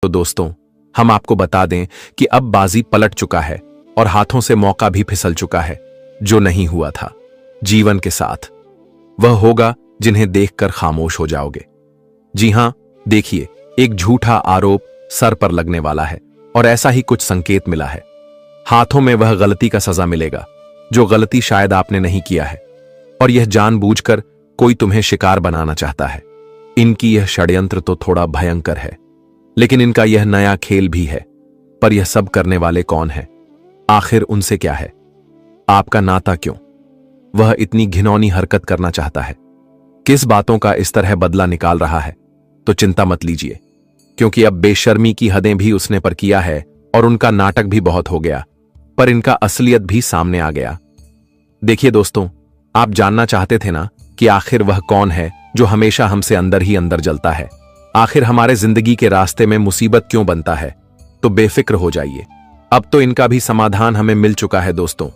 तो दोस्तों, हम आपको बता दें कि अब बाजी पलट चुका है और हाथों से मौका भी फिसल चुका है। जो नहीं हुआ था जीवन के साथ, वह होगा जिन्हें देखकर खामोश हो जाओगे। जी हां, देखिए, एक झूठा आरोप सर पर लगने वाला है और ऐसा ही कुछ संकेत मिला है। हाथों में वह गलती का सजा मिलेगा जो गलती शायद आपने नहीं किया है, और यह जानबूझकर कोई तुम्हें शिकार बनाना चाहता है। इनकी यह षड्यंत्र तो थोड़ा भयंकर है, लेकिन इनका यह नया खेल भी है। पर यह सब करने वाले कौन है? आखिर उनसे क्या है? आपका नाता क्यों वह इतनी घिनौनी हरकत करना चाहता है? किस बातों का इस तरह बदला निकाल रहा है? तो चिंता मत लीजिए, क्योंकि अब बेशर्मी की हदें भी उसने पर किया है और उनका नाटक भी बहुत हो गया, पर इनका असलियत भी सामने आ गया। देखिए दोस्तों, आप जानना चाहते थे ना कि आखिर वह कौन है जो हमेशा हमसे अंदर ही अंदर जलता है। आखिर हमारे जिंदगी के रास्ते में मुसीबत क्यों बनता है? तो बेफिक्र हो जाइए, अब तो इनका भी समाधान हमें मिल चुका है दोस्तों।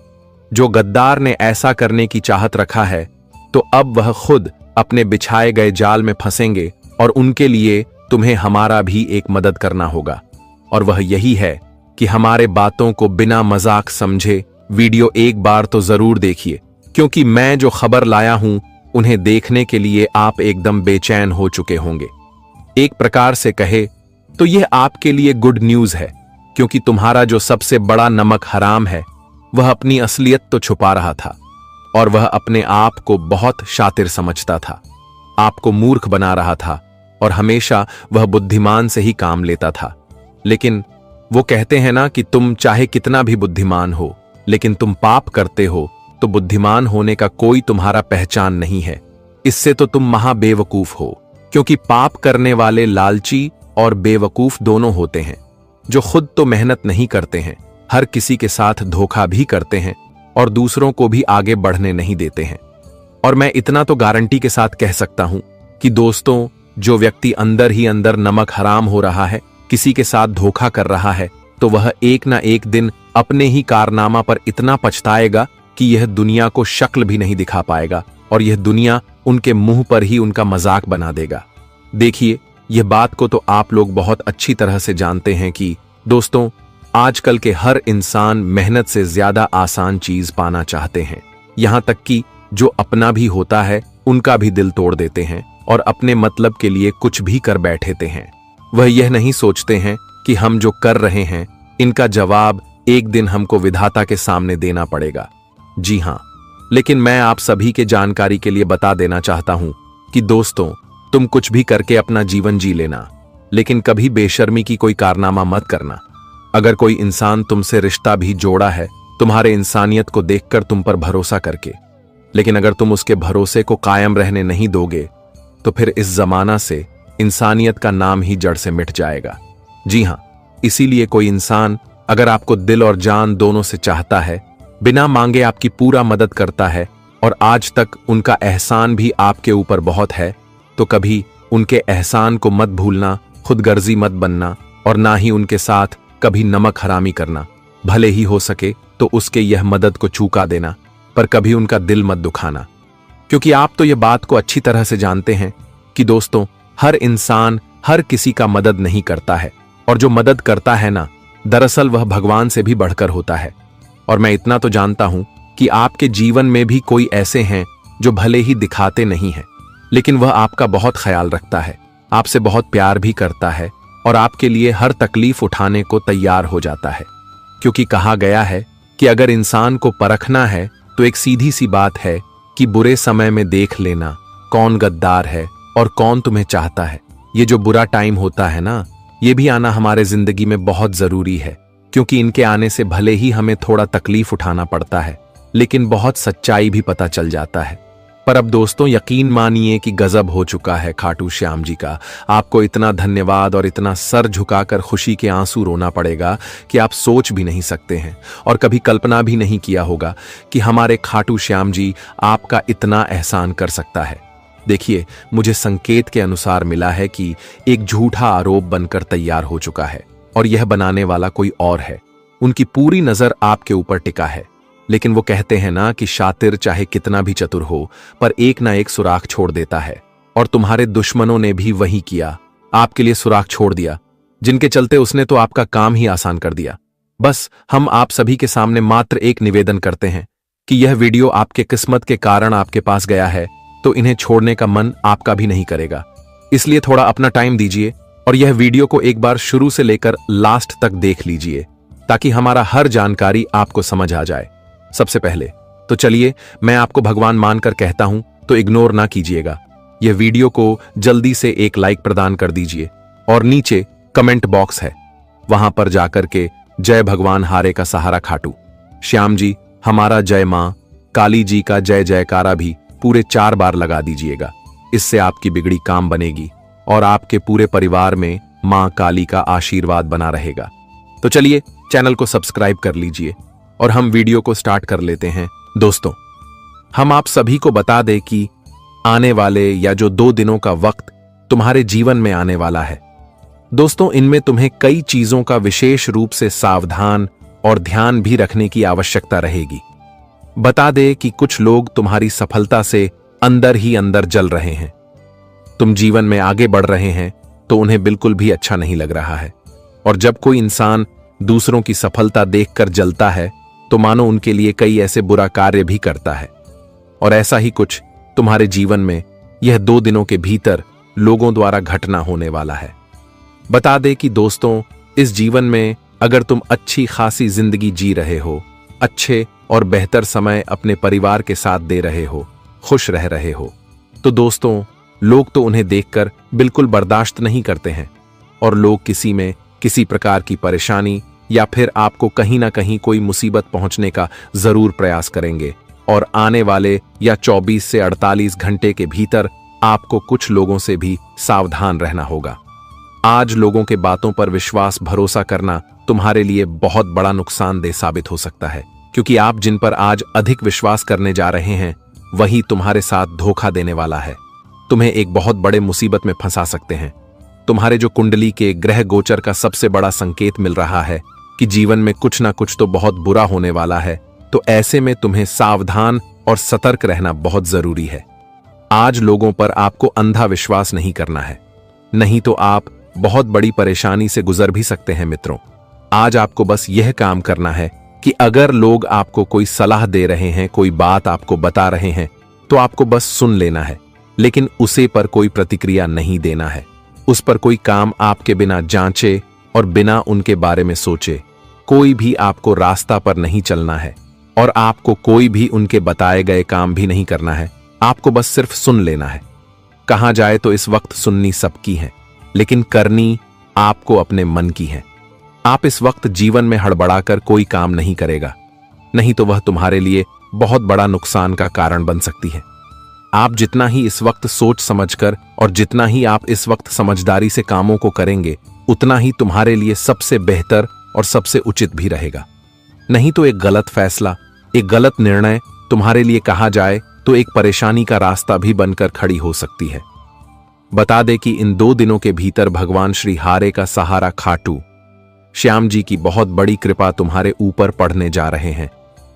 जो गद्दार ने ऐसा करने की चाहत रखा है, तो अब वह खुद अपने बिछाए गए जाल में फंसेंगे, और उनके लिए तुम्हें हमारा भी एक मदद करना होगा। और वह यही है कि हमारे बातों को बिना मजाक समझे वीडियो एक बार तो जरूर देखिए, क्योंकि मैं जो खबर लाया हूं उन्हें देखने के लिए आप एकदम बेचैन हो चुके होंगे। एक प्रकार से कहे तो यह आपके लिए गुड न्यूज है, क्योंकि तुम्हारा जो सबसे बड़ा नमक हराम है वह अपनी असलियत तो छुपा रहा था, और वह अपने आप को बहुत शातिर समझता था, आपको मूर्ख बना रहा था, और हमेशा वह बुद्धिमान से ही काम लेता था। लेकिन वो कहते हैं ना कि तुम चाहे कितना भी बुद्धिमान हो, लेकिन तुम पाप करते हो तो बुद्धिमान होने का कोई तुम्हारा पहचान नहीं है। इससे तो तुम महाबेवकूफ हो, क्योंकि पाप करने वाले लालची और बेवकूफ दोनों होते हैं, जो खुद तो मेहनत नहीं करते हैं, हर किसी के साथ धोखा भी करते हैं और दूसरों को भी आगे बढ़ने नहीं देते हैं। और मैं इतना तो गारंटी के साथ कह सकता हूं कि दोस्तों, जो व्यक्ति अंदर ही अंदर नमक हराम हो रहा है, किसी के साथ धोखा कर रहा है, तो वह एक ना एक दिन अपने ही कारनामा पर इतना पछताएगा कि यह दुनिया को शक्ल भी नहीं दिखा पाएगा, और यह दुनिया उनके मुंह पर ही उनका मजाक बना देगा। देखिए, यह बात को तो आप लोग बहुत अच्छी तरह से जानते हैं कि दोस्तों, आजकल के हर इंसान मेहनत से ज्यादा आसान चीज पाना चाहते हैं। यहां तक कि जो अपना भी होता है उनका भी दिल तोड़ देते हैं और अपने मतलब के लिए कुछ भी कर बैठेते हैं। वह यह नहीं सोचते हैं कि हम जो कर रहे हैं इनका जवाब एक दिन हमको विधाता के सामने देना पड़ेगा। जी हां, लेकिन मैं आप सभी के जानकारी के लिए बता देना चाहता हूं कि दोस्तों, तुम कुछ भी करके अपना जीवन जी लेना, लेकिन कभी बेशर्मी की कोई कारनामा मत करना। अगर कोई इंसान तुमसे रिश्ता भी जोड़ा है तुम्हारे इंसानियत को देखकर, तुम पर भरोसा करके, लेकिन अगर तुम उसके भरोसे को कायम रहने नहीं दोगे, तो फिर इस जमाना से इंसानियत का नाम ही जड़ से मिट जाएगा। जी हां, इसीलिए कोई इंसान अगर आपको दिल और जान दोनों से चाहता है, बिना मांगे आपकी पूरा मदद करता है, और आज तक उनका एहसान भी आपके ऊपर बहुत है, तो कभी उनके एहसान को मत भूलना, खुदगर्जी मत बनना, और ना ही उनके साथ कभी नमक हरामी करना। भले ही हो सके तो उसके यह मदद को चूका देना, पर कभी उनका दिल मत दुखाना, क्योंकि आप तो यह बात को अच्छी तरह से जानते हैं कि दोस्तों, हर इंसान हर किसी का मदद नहीं करता है, और जो मदद करता है ना, दरअसल वह भगवान से भी बढ़कर होता है। और मैं इतना तो जानता हूं कि आपके जीवन में भी कोई ऐसे हैं जो भले ही दिखाते नहीं हैं, लेकिन वह आपका बहुत ख्याल रखता है, आपसे बहुत प्यार भी करता है, और आपके लिए हर तकलीफ उठाने को तैयार हो जाता है। क्योंकि कहा गया है कि अगर इंसान को परखना है तो एक सीधी सी बात है कि बुरे समय में देख लेना कौन गद्दार है और कौन तुम्हें चाहता है। ये जो बुरा टाइम होता है ना, ये भी आना हमारे जिंदगी में बहुत जरूरी है, क्योंकि इनके आने से भले ही हमें थोड़ा तकलीफ उठाना पड़ता है, लेकिन बहुत सच्चाई भी पता चल जाता है। पर अब दोस्तों, यकीन मानिए कि गजब हो चुका है खाटू श्याम जी का। आपको इतना धन्यवाद और इतना सर झुकाकर खुशी के आंसू रोना पड़ेगा कि आप सोच भी नहीं सकते हैं, और कभी कल्पना भी नहीं किया होगा कि हमारे खाटू श्याम जी आपका इतना एहसान कर सकता है। देखिए, मुझे संकेत के अनुसार मिला है कि एक झूठा आरोप बनकर तैयार हो चुका है, और यह बनाने वाला कोई और है। उनकी पूरी नजर आपके ऊपर टिका है, लेकिन वो कहते हैं ना कि शातिर चाहे कितना भी चतुर हो, पर एक ना एक सुराख छोड़ देता है, और तुम्हारे दुश्मनों ने भी वही किया, आपके लिए सुराख छोड़ दिया। जिनके चलते उसने तो आपका काम ही आसान कर दिया। बस हम आप सभी के सामने मात्र एक निवेदन करते हैं कि यह वीडियो आपके किस्मत के कारण आपके पास गया है तो इन्हें छोड़ने का मन आपका भी नहीं करेगा। इसलिए थोड़ा अपना टाइम दीजिए और यह वीडियो को एक बार शुरू से लेकर लास्ट तक देख लीजिए ताकि हमारा हर जानकारी आपको समझ आ जाए। सबसे पहले तो चलिए मैं आपको भगवान मानकर कहता हूं तो इग्नोर ना कीजिएगा। यह वीडियो को जल्दी से एक लाइक प्रदान कर दीजिए और नीचे कमेंट बॉक्स है, वहां पर जाकर के जय भगवान हारे का सहारा खाटू श्याम जी हमारा जय मां काली जी का जय जयकारा भी पूरे 4 बार लगा दीजिएगा। इससे आपकी बिगड़ी काम बनेगी और आपके पूरे परिवार में मां काली का आशीर्वाद बना रहेगा। तो चलिए चैनल को सब्सक्राइब कर लीजिए और हम वीडियो को स्टार्ट कर लेते हैं। दोस्तों, हम आप सभी को बता दें कि आने वाले या जो 2 दिनों का वक्त तुम्हारे जीवन में आने वाला है दोस्तों, इनमें तुम्हें कई चीजों का विशेष रूप से सावधान और ध्यान भी रखने की आवश्यकता रहेगी। बता दे कि कुछ लोग तुम्हारी सफलता से अंदर ही अंदर जल रहे हैं। तुम जीवन में आगे बढ़ रहे हैं तो उन्हें बिल्कुल भी अच्छा नहीं लग रहा है, और जब कोई इंसान दूसरों की सफलता देखकर जलता है तो मानो उनके लिए कई ऐसे बुरा कार्य भी करता है। और ऐसा ही कुछ तुम्हारे जीवन में यह 2 दिनों के भीतर लोगों द्वारा घटना होने वाला है। बता दे कि दोस्तों, इस जीवन में अगर तुम अच्छी खासी जिंदगी जी रहे हो, अच्छे और बेहतर समय अपने परिवार के साथ दे रहे हो, खुश रह रहे हो, तो दोस्तों लोग तो उन्हें देखकर बिल्कुल बर्दाश्त नहीं करते हैं और लोग किसी में किसी प्रकार की परेशानी या फिर आपको कहीं ना कहीं कोई मुसीबत पहुंचने का जरूर प्रयास करेंगे। और आने वाले या 24 से 48 घंटे के भीतर आपको कुछ लोगों से भी सावधान रहना होगा। आज लोगों के बातों पर विश्वास भरोसा करना तुम्हारे लिए बहुत बड़ा नुकसानदेह साबित हो सकता है, क्योंकि आप जिन पर आज अधिक विश्वास करने जा रहे हैं वही तुम्हारे साथ धोखा देने वाला है, तुम्हें एक बहुत बड़े मुसीबत में फंसा सकते हैं। तुम्हारे जो कुंडली के ग्रह गोचर का सबसे बड़ा संकेत मिल रहा है कि जीवन में कुछ ना कुछ तो बहुत बुरा होने वाला है, तो ऐसे में तुम्हें सावधान और सतर्क रहना बहुत जरूरी है। आज लोगों पर आपको अंधा विश्वास नहीं करना है, नहीं तो आप बहुत बड़ी परेशानी से गुजर भी सकते हैं। मित्रों, आज आपको बस यह काम करना है कि अगर लोग आपको कोई सलाह दे रहे हैं, कोई बात आपको बता रहे हैं, तो आपको बस सुन लेना है, लेकिन उसे पर कोई प्रतिक्रिया नहीं देना है। उस पर कोई काम आपके बिना जांचे और बिना उनके बारे में सोचे कोई भी आपको रास्ता पर नहीं चलना है, और आपको कोई भी उनके बताए गए काम भी नहीं करना है। आपको बस सिर्फ सुन लेना है। कहा जाए तो इस वक्त सुननी सबकी है, लेकिन करनी आपको अपने मन की है। आप इस वक्त जीवन में हड़बड़ाकर कोई काम नहीं करेगा, नहीं तो वह तुम्हारे लिए बहुत बड़ा नुकसान का कारण बन सकती है। आप जितना ही इस वक्त सोच समझकर और जितना ही आप इस वक्त समझदारी से कामों को करेंगे, उतना ही तुम्हारे लिए सबसे बेहतर और सबसे उचित भी रहेगा। नहीं तो एक गलत फैसला, एक गलत निर्णय तुम्हारे लिए कहा जाए तो एक परेशानी का रास्ता भी बनकर खड़ी हो सकती है। बता दे कि इन 2 दिनों के भीतर भगवान श्री हारे का सहारा खाटू श्याम जी की बहुत बड़ी कृपा तुम्हारे ऊपर पड़ने जा रहे हैं,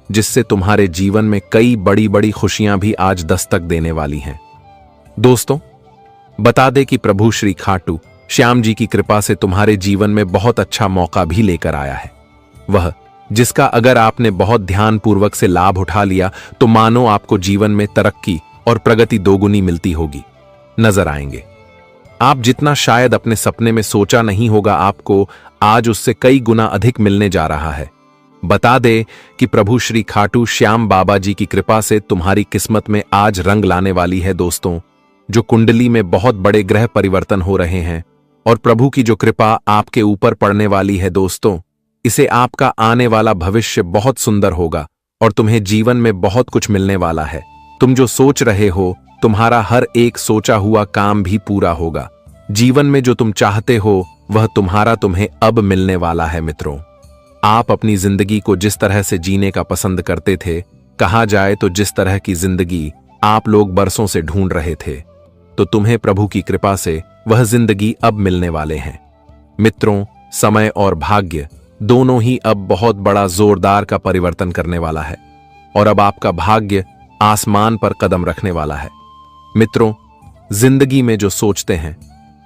जिससे तुम्हारे जीवन में कई बड़ी बड़ी खुशियां भी आज दस्तक देने वाली हैं। दोस्तों, बता दे कि प्रभु श्री खाटू श्याम जी की कृपा से तुम्हारे जीवन में बहुत अच्छा मौका भी लेकर आया है, वह जिसका अगर आपने बहुत ध्यानपूर्वक से लाभ उठा लिया तो मानो आपको जीवन में तरक्की और प्रगति दोगुनी मिलती होगी नजर आएंगे। आप जितना शायद अपने सपने में सोचा नहीं होगा, आपको आज उससे कई गुना अधिक मिलने जा रहा है। बता दे कि प्रभु श्री खाटू श्याम बाबा जी की कृपा से तुम्हारी किस्मत में आज रंग लाने वाली है। दोस्तों, जो कुंडली में बहुत बड़े ग्रह परिवर्तन हो रहे हैं और प्रभु की जो कृपा आपके ऊपर पड़ने वाली है दोस्तों, इसे आपका आने वाला भविष्य बहुत सुंदर होगा और तुम्हें जीवन में बहुत कुछ मिलने वाला है। तुम जो सोच रहे हो, तुम्हारा हर एक सोचा हुआ काम भी पूरा होगा। जीवन में जो तुम चाहते हो वह तुम्हें अब मिलने वाला है। मित्रों, आप अपनी जिंदगी को जिस तरह से जीने का पसंद करते थे, कहा जाए तो जिस तरह की जिंदगी आप लोग बरसों से ढूंढ रहे थे, तो तुम्हें प्रभु की कृपा से वह जिंदगी अब मिलने वाले हैं। मित्रों, समय और भाग्य दोनों ही अब बहुत बड़ा जोरदार का परिवर्तन करने वाला है और अब आपका भाग्य आसमान पर कदम रखने वाला है। मित्रों, जिंदगी में जो सोचते हैं,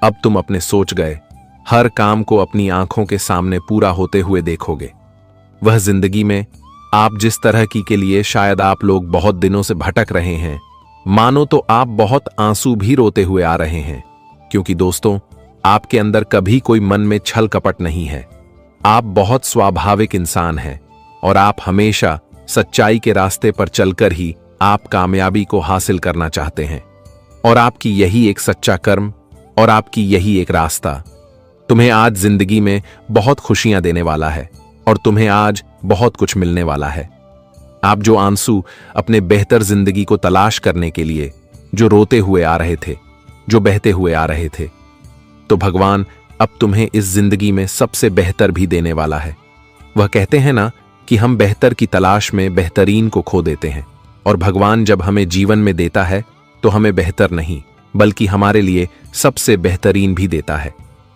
अब तुम अपने सोच गए हर काम को अपनी आंखों के सामने पूरा होते हुए देखोगे। वह जिंदगी में आप जिस तरह की के लिए शायद आप लोग बहुत दिनों से भटक रहे हैं, मानो तो आप बहुत आंसू भी रोते हुए आ रहे हैं, क्योंकि दोस्तों आपके अंदर कभी कोई मन में छल कपट नहीं है। आप बहुत स्वाभाविक इंसान हैं और आप हमेशा सच्चाई के रास्ते पर चलकर ही आप कामयाबी को हासिल करना चाहते हैं। और आपकी यही एक सच्चा कर्म और आपकी यही एक रास्ता तुम्हें आज जिंदगी में बहुत खुशियां देने वाला है और तुम्हें आज बहुत कुछ मिलने वाला है। आप जो आंसू अपने बेहतर जिंदगी को तलाश करने के लिए जो रोते हुए आ रहे थे, जो बहते हुए आ रहे थे, तो भगवान अब तुम्हें इस जिंदगी में सबसे बेहतर भी देने वाला है। वह कहते हैं ना कि हम बेहतर की तलाश में बेहतरीन को खो देते हैं, और भगवान जब हमें जीवन में देता है तो हमें बेहतर नहीं बल्कि हमारे लिए सबसे बेहतरीन भी देता है।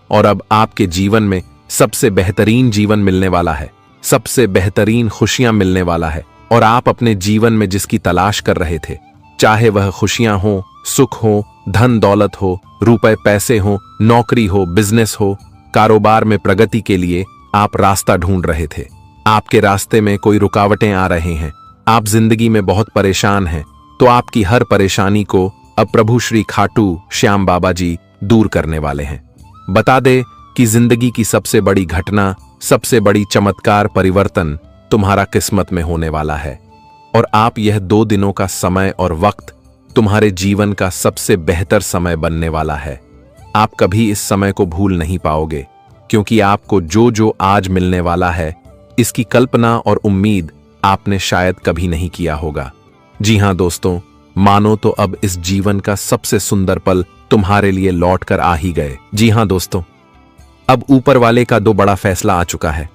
और अब आपके जीवन में सबसे बेहतरीन जीवन मिलने वाला है, सबसे बेहतरीन खुशियां मिलने वाला है। और आप अपने जीवन में जिसकी तलाश कर रहे थे, चाहे वह खुशियां हो, सुख हो, धन दौलत हो, रुपए पैसे हो, नौकरी हो, बिजनेस हो, कारोबार में प्रगति के लिए आप रास्ता ढूंढ रहे थे, आपके रास्ते में कोई रुकावटें आ रहे हैं, आप जिंदगी में बहुत परेशान हैं, तो आपकी हर परेशानी को अब प्रभु श्री खाटू श्याम बाबा जी दूर करने वाले हैं। बता दे कि जिंदगी की सबसे बड़ी घटना, सबसे बड़ी चमत्कार परिवर्तन तुम्हारा किस्मत में होने वाला है, और आप यह 2 दिनों का समय और वक्त तुम्हारे जीवन का सबसे बेहतर समय बनने वाला है। आप कभी इस समय को भूल नहीं पाओगे, क्योंकि आपको जो जो आज मिलने वाला है, इसकी कल्पना और उम्मीद आपने शायद कभी नहीं किया होगा। जी हां दोस्तों, मानो तो अब इस जीवन का सबसे सुंदर पल तुम्हारे लिए लौट कर आ ही गए। जी हां दोस्तों, अब ऊपर वाले का 2 बड़ा फैसला आ चुका है,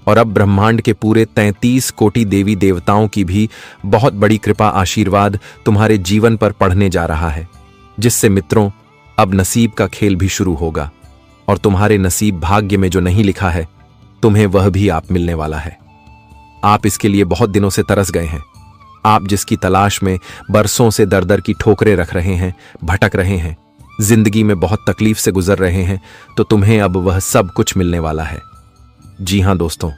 और अब ब्रह्मांड के पूरे 33 कोटि देवी देवताओं की भी बहुत बड़ी कृपा आशीर्वाद तुम्हारे जीवन पर पड़ने जा रहा है, जिससे मित्रों अब नसीब का खेल भी शुरू होगा, और तुम्हारे नसीब भाग्य में जो नहीं लिखा है तुम्हें वह भी आप मिलने वाला है। आप इसके लिए बहुत दिनों से तरस गए हैं। आप जिसकी तलाश में बरसों से दर दर की ठोकरें रख रहे हैं, भटक रहे हैं, जिंदगी में बहुत तकलीफ से गुजर रहे हैं, तो तुम्हें अब वह सब कुछ मिलने वाला है। जी हां दोस्तों,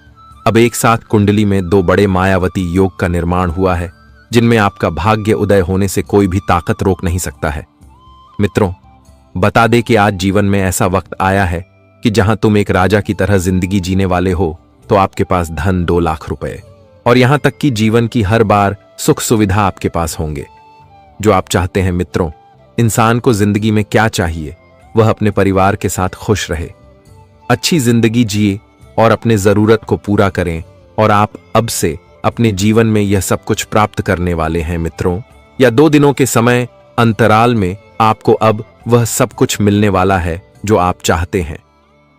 अब एक साथ कुंडली में 2 बड़े मायावती योग का निर्माण हुआ है, जिनमें आपका भाग्य उदय होने से कोई भी ताकत रोक नहीं सकता है। मित्रों, बता दे कि आज जीवन में ऐसा वक्त आया है कि जहां तुम एक राजा की तरह जिंदगी जीने वाले हो, तो आपके पास धन 2 लाख रुपए और यहां तक कि जीवन की हर बार सुख सुविधा आपके पास होंगे जो आप चाहते हैं। मित्रों, इंसान को जिंदगी में क्या चाहिए? वह अपने परिवार के साथ खुश रहे, अच्छी जिंदगी जिए और अपने जरूरत को पूरा करें, और आप अब से अपने जीवन में यह सब कुछ प्राप्त करने वाले हैं। मित्रों, या 2 दिनों के समय अंतराल में आपको अब वह सब कुछ मिलने वाला है जो आप चाहते हैं।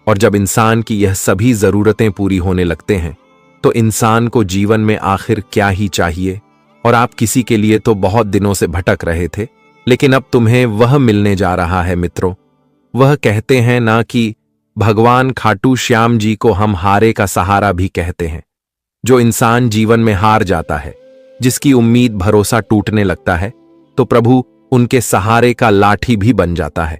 और जब इंसान की यह सभी जरूरतें पूरी होने लगते हैं, तो इंसान को जीवन में आखिर क्या ही चाहिए? और आप किसी के लिए तो बहुत दिनों से भटक रहे थे, लेकिन अब तुम्हें वह मिलने जा रहा है। मित्रों, वह कहते हैं ना कि भगवान खाटू श्याम जी को हम हारे का सहारा भी कहते हैं। जो इंसान जीवन में हार जाता है, जिसकी उम्मीद भरोसा टूटने लगता है, तो प्रभु उनके सहारे का लाठी भी बन जाता है।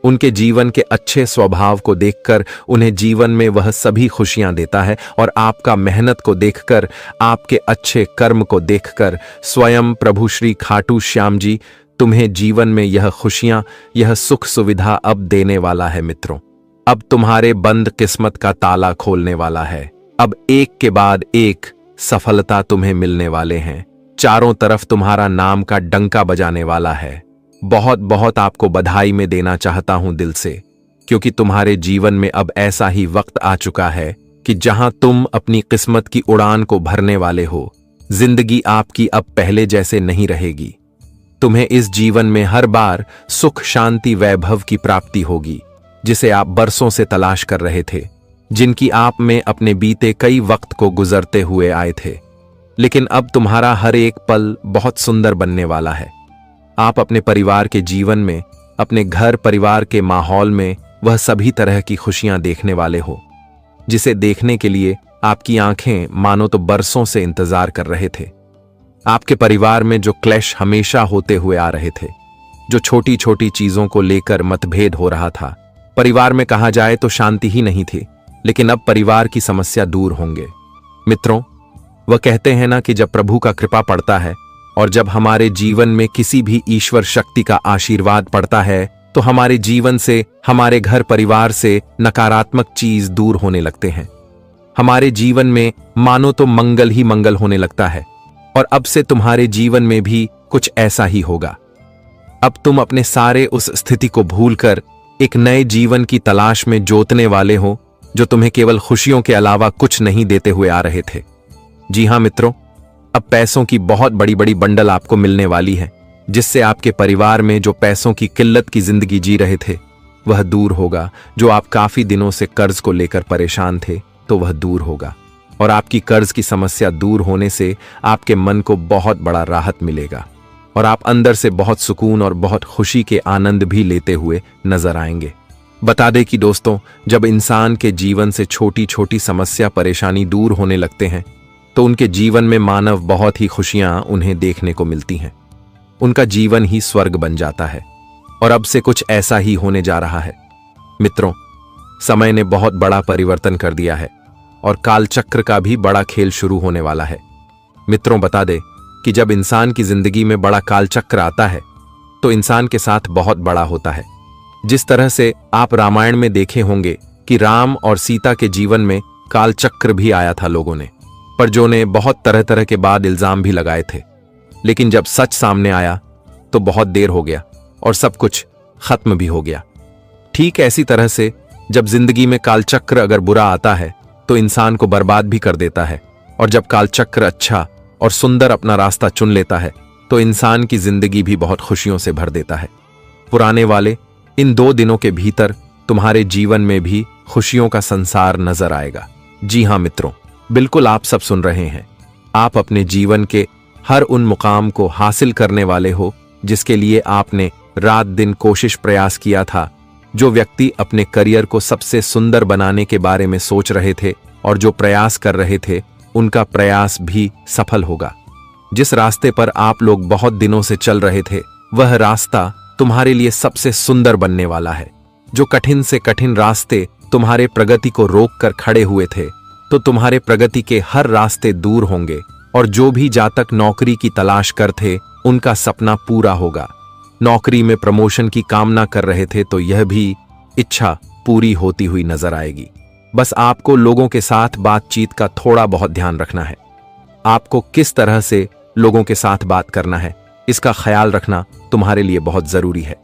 उनके जीवन के अच्छे स्वभाव को देखकर उन्हें जीवन में वह सभी खुशियां देता है, और आपका मेहनत को देखकर, आपके अच्छे कर्म को देखकर स्वयं प्रभु श्री खाटू श्याम जी तुम्हें जीवन में यह खुशियां, यह सुख सुविधा अब देने वाला है। मित्रों, अब तुम्हारे बंद किस्मत का ताला खोलने वाला है। अब एक के बाद एक सफलता तुम्हें मिलने वाले हैं। चारों तरफ तुम्हारा नाम का डंका बजाने वाला है। बहुत बहुत आपको बधाई में देना चाहता हूं दिल से, क्योंकि तुम्हारे जीवन में अब ऐसा ही वक्त आ चुका है कि जहां तुम अपनी किस्मत की उड़ान को भरने वाले हो। जिंदगी आपकी अब पहले जैसे नहीं रहेगी। तुम्हें इस जीवन में हर बार सुख, शांति, वैभव की प्राप्ति होगी, जिसे आप बरसों से तलाश कर रहे थे, जिनकी आप में अपने बीते कई वक्त को गुजरते हुए आए थे। लेकिन अब तुम्हारा हर एक पल बहुत सुंदर बनने वाला है। आप अपने परिवार के जीवन में, अपने घर परिवार के माहौल में वह सभी तरह की खुशियां देखने वाले हो, जिसे देखने के लिए आपकी आंखें मानो तो बरसों से इंतजार कर रहे थे। आपके परिवार में जो क्लैश हमेशा होते हुए आ रहे थे, जो छोटी छोटी चीजों को लेकर मतभेद हो रहा था, परिवार में कहा जाए तो शांति ही नहीं थी, लेकिन अब परिवार की समस्या दूर होंगे। मित्रों, वह कहते हैं ना कि जब प्रभु का कृपा पड़ता है और जब हमारे जीवन में किसी भी ईश्वर शक्ति का आशीर्वाद पड़ता है तो हमारे जीवन से, हमारे घर परिवार से नकारात्मक चीज दूर होने लगते हैं। हमारे जीवन में मानो तो मंगल ही मंगल होने लगता है। और अब से तुम्हारे जीवन में भी कुछ ऐसा ही होगा। अब तुम अपने सारे उस स्थिति को भूलकर एक नए जीवन की तलाश में जोतने वाले हो, जो तुम्हें केवल खुशियों के अलावा कुछ नहीं देते हुए आ रहे थे। जी हां मित्रों, अब पैसों की बहुत बड़ी बड़ी बंडल आपको मिलने वाली है, जिससे आपके परिवार में जो पैसों की किल्लत की जिंदगी जी रहे थे वह दूर होगा। जो आप काफी दिनों से कर्ज को लेकर परेशान थे तो वह दूर होगा। और आपकी कर्ज की समस्या दूर होने से आपके मन को बहुत बड़ा राहत मिलेगा और आप अंदर से बहुत सुकून और बहुत खुशी के आनंद भी लेते हुए नजर आएंगे। बता दें कि दोस्तों, जब इंसान के जीवन से छोटी छोटी समस्या परेशानी दूर होने लगते हैं तो उनके जीवन में मानव बहुत ही खुशियां उन्हें देखने को मिलती हैं। उनका जीवन ही स्वर्ग बन जाता है। और अब से कुछ ऐसा ही होने जा रहा है। मित्रों, समय ने बहुत बड़ा परिवर्तन कर दिया है और कालचक्र का भी बड़ा खेल शुरू होने वाला है। मित्रों, बता दे कि जब इंसान की जिंदगी में बड़ा कालचक्र आता है तो इंसान के साथ बहुत बड़ा होता है। जिस तरह से आप रामायण में देखे होंगे कि राम और सीता के जीवन में कालचक्र भी आया था लोगों ने, पर जो ने बहुत तरह तरह के बाद इल्जाम भी लगाए थे, लेकिन जब सच सामने आया तो बहुत देर हो गया और सब कुछ खत्म भी हो गया। ठीक ऐसी तरह से जब जिंदगी में कालचक्र अगर बुरा आता है तो इंसान को बर्बाद भी कर देता है, और जब कालचक्र अच्छा और सुंदर अपना रास्ता चुन लेता है तो इंसान की जिंदगी भी बहुत खुशियों से भर देता है। पुराने वाले इन 2 दिनों के भीतर तुम्हारे जीवन में भी खुशियों का संसार नजर आएगा। जी हां मित्रों, बिल्कुल आप सब सुन रहे हैं। आप अपने जीवन के हर उन मुकाम को हासिल करने वाले हो जिसके लिए आपने रात दिन कोशिश प्रयास किया था। जो व्यक्ति अपने करियर को सबसे सुंदर बनाने के बारे में सोच रहे थे और जो प्रयास कर रहे थे, उनका प्रयास भी सफल होगा। जिस रास्ते पर आप लोग बहुत दिनों से चल रहे थे, वह रास्ता तुम्हारे लिए सबसे सुंदर बनने वाला है। जो कठिन से कठिन रास्ते तुम्हारे प्रगति को रोक कर खड़े हुए थे, तो तुम्हारे प्रगति के हर रास्ते दूर होंगे। और जो भी जातक नौकरी की तलाश कर थे, उनका सपना पूरा होगा। नौकरी में प्रमोशन की कामना कर रहे थे तो यह भी इच्छा पूरी होती हुई नजर आएगी। बस आपको लोगों के साथ बातचीत का थोड़ा बहुत ध्यान रखना है। आपको किस तरह से लोगों के साथ बात करना है, इसका ख्याल रखना तुम्हारे लिए बहुत जरूरी है।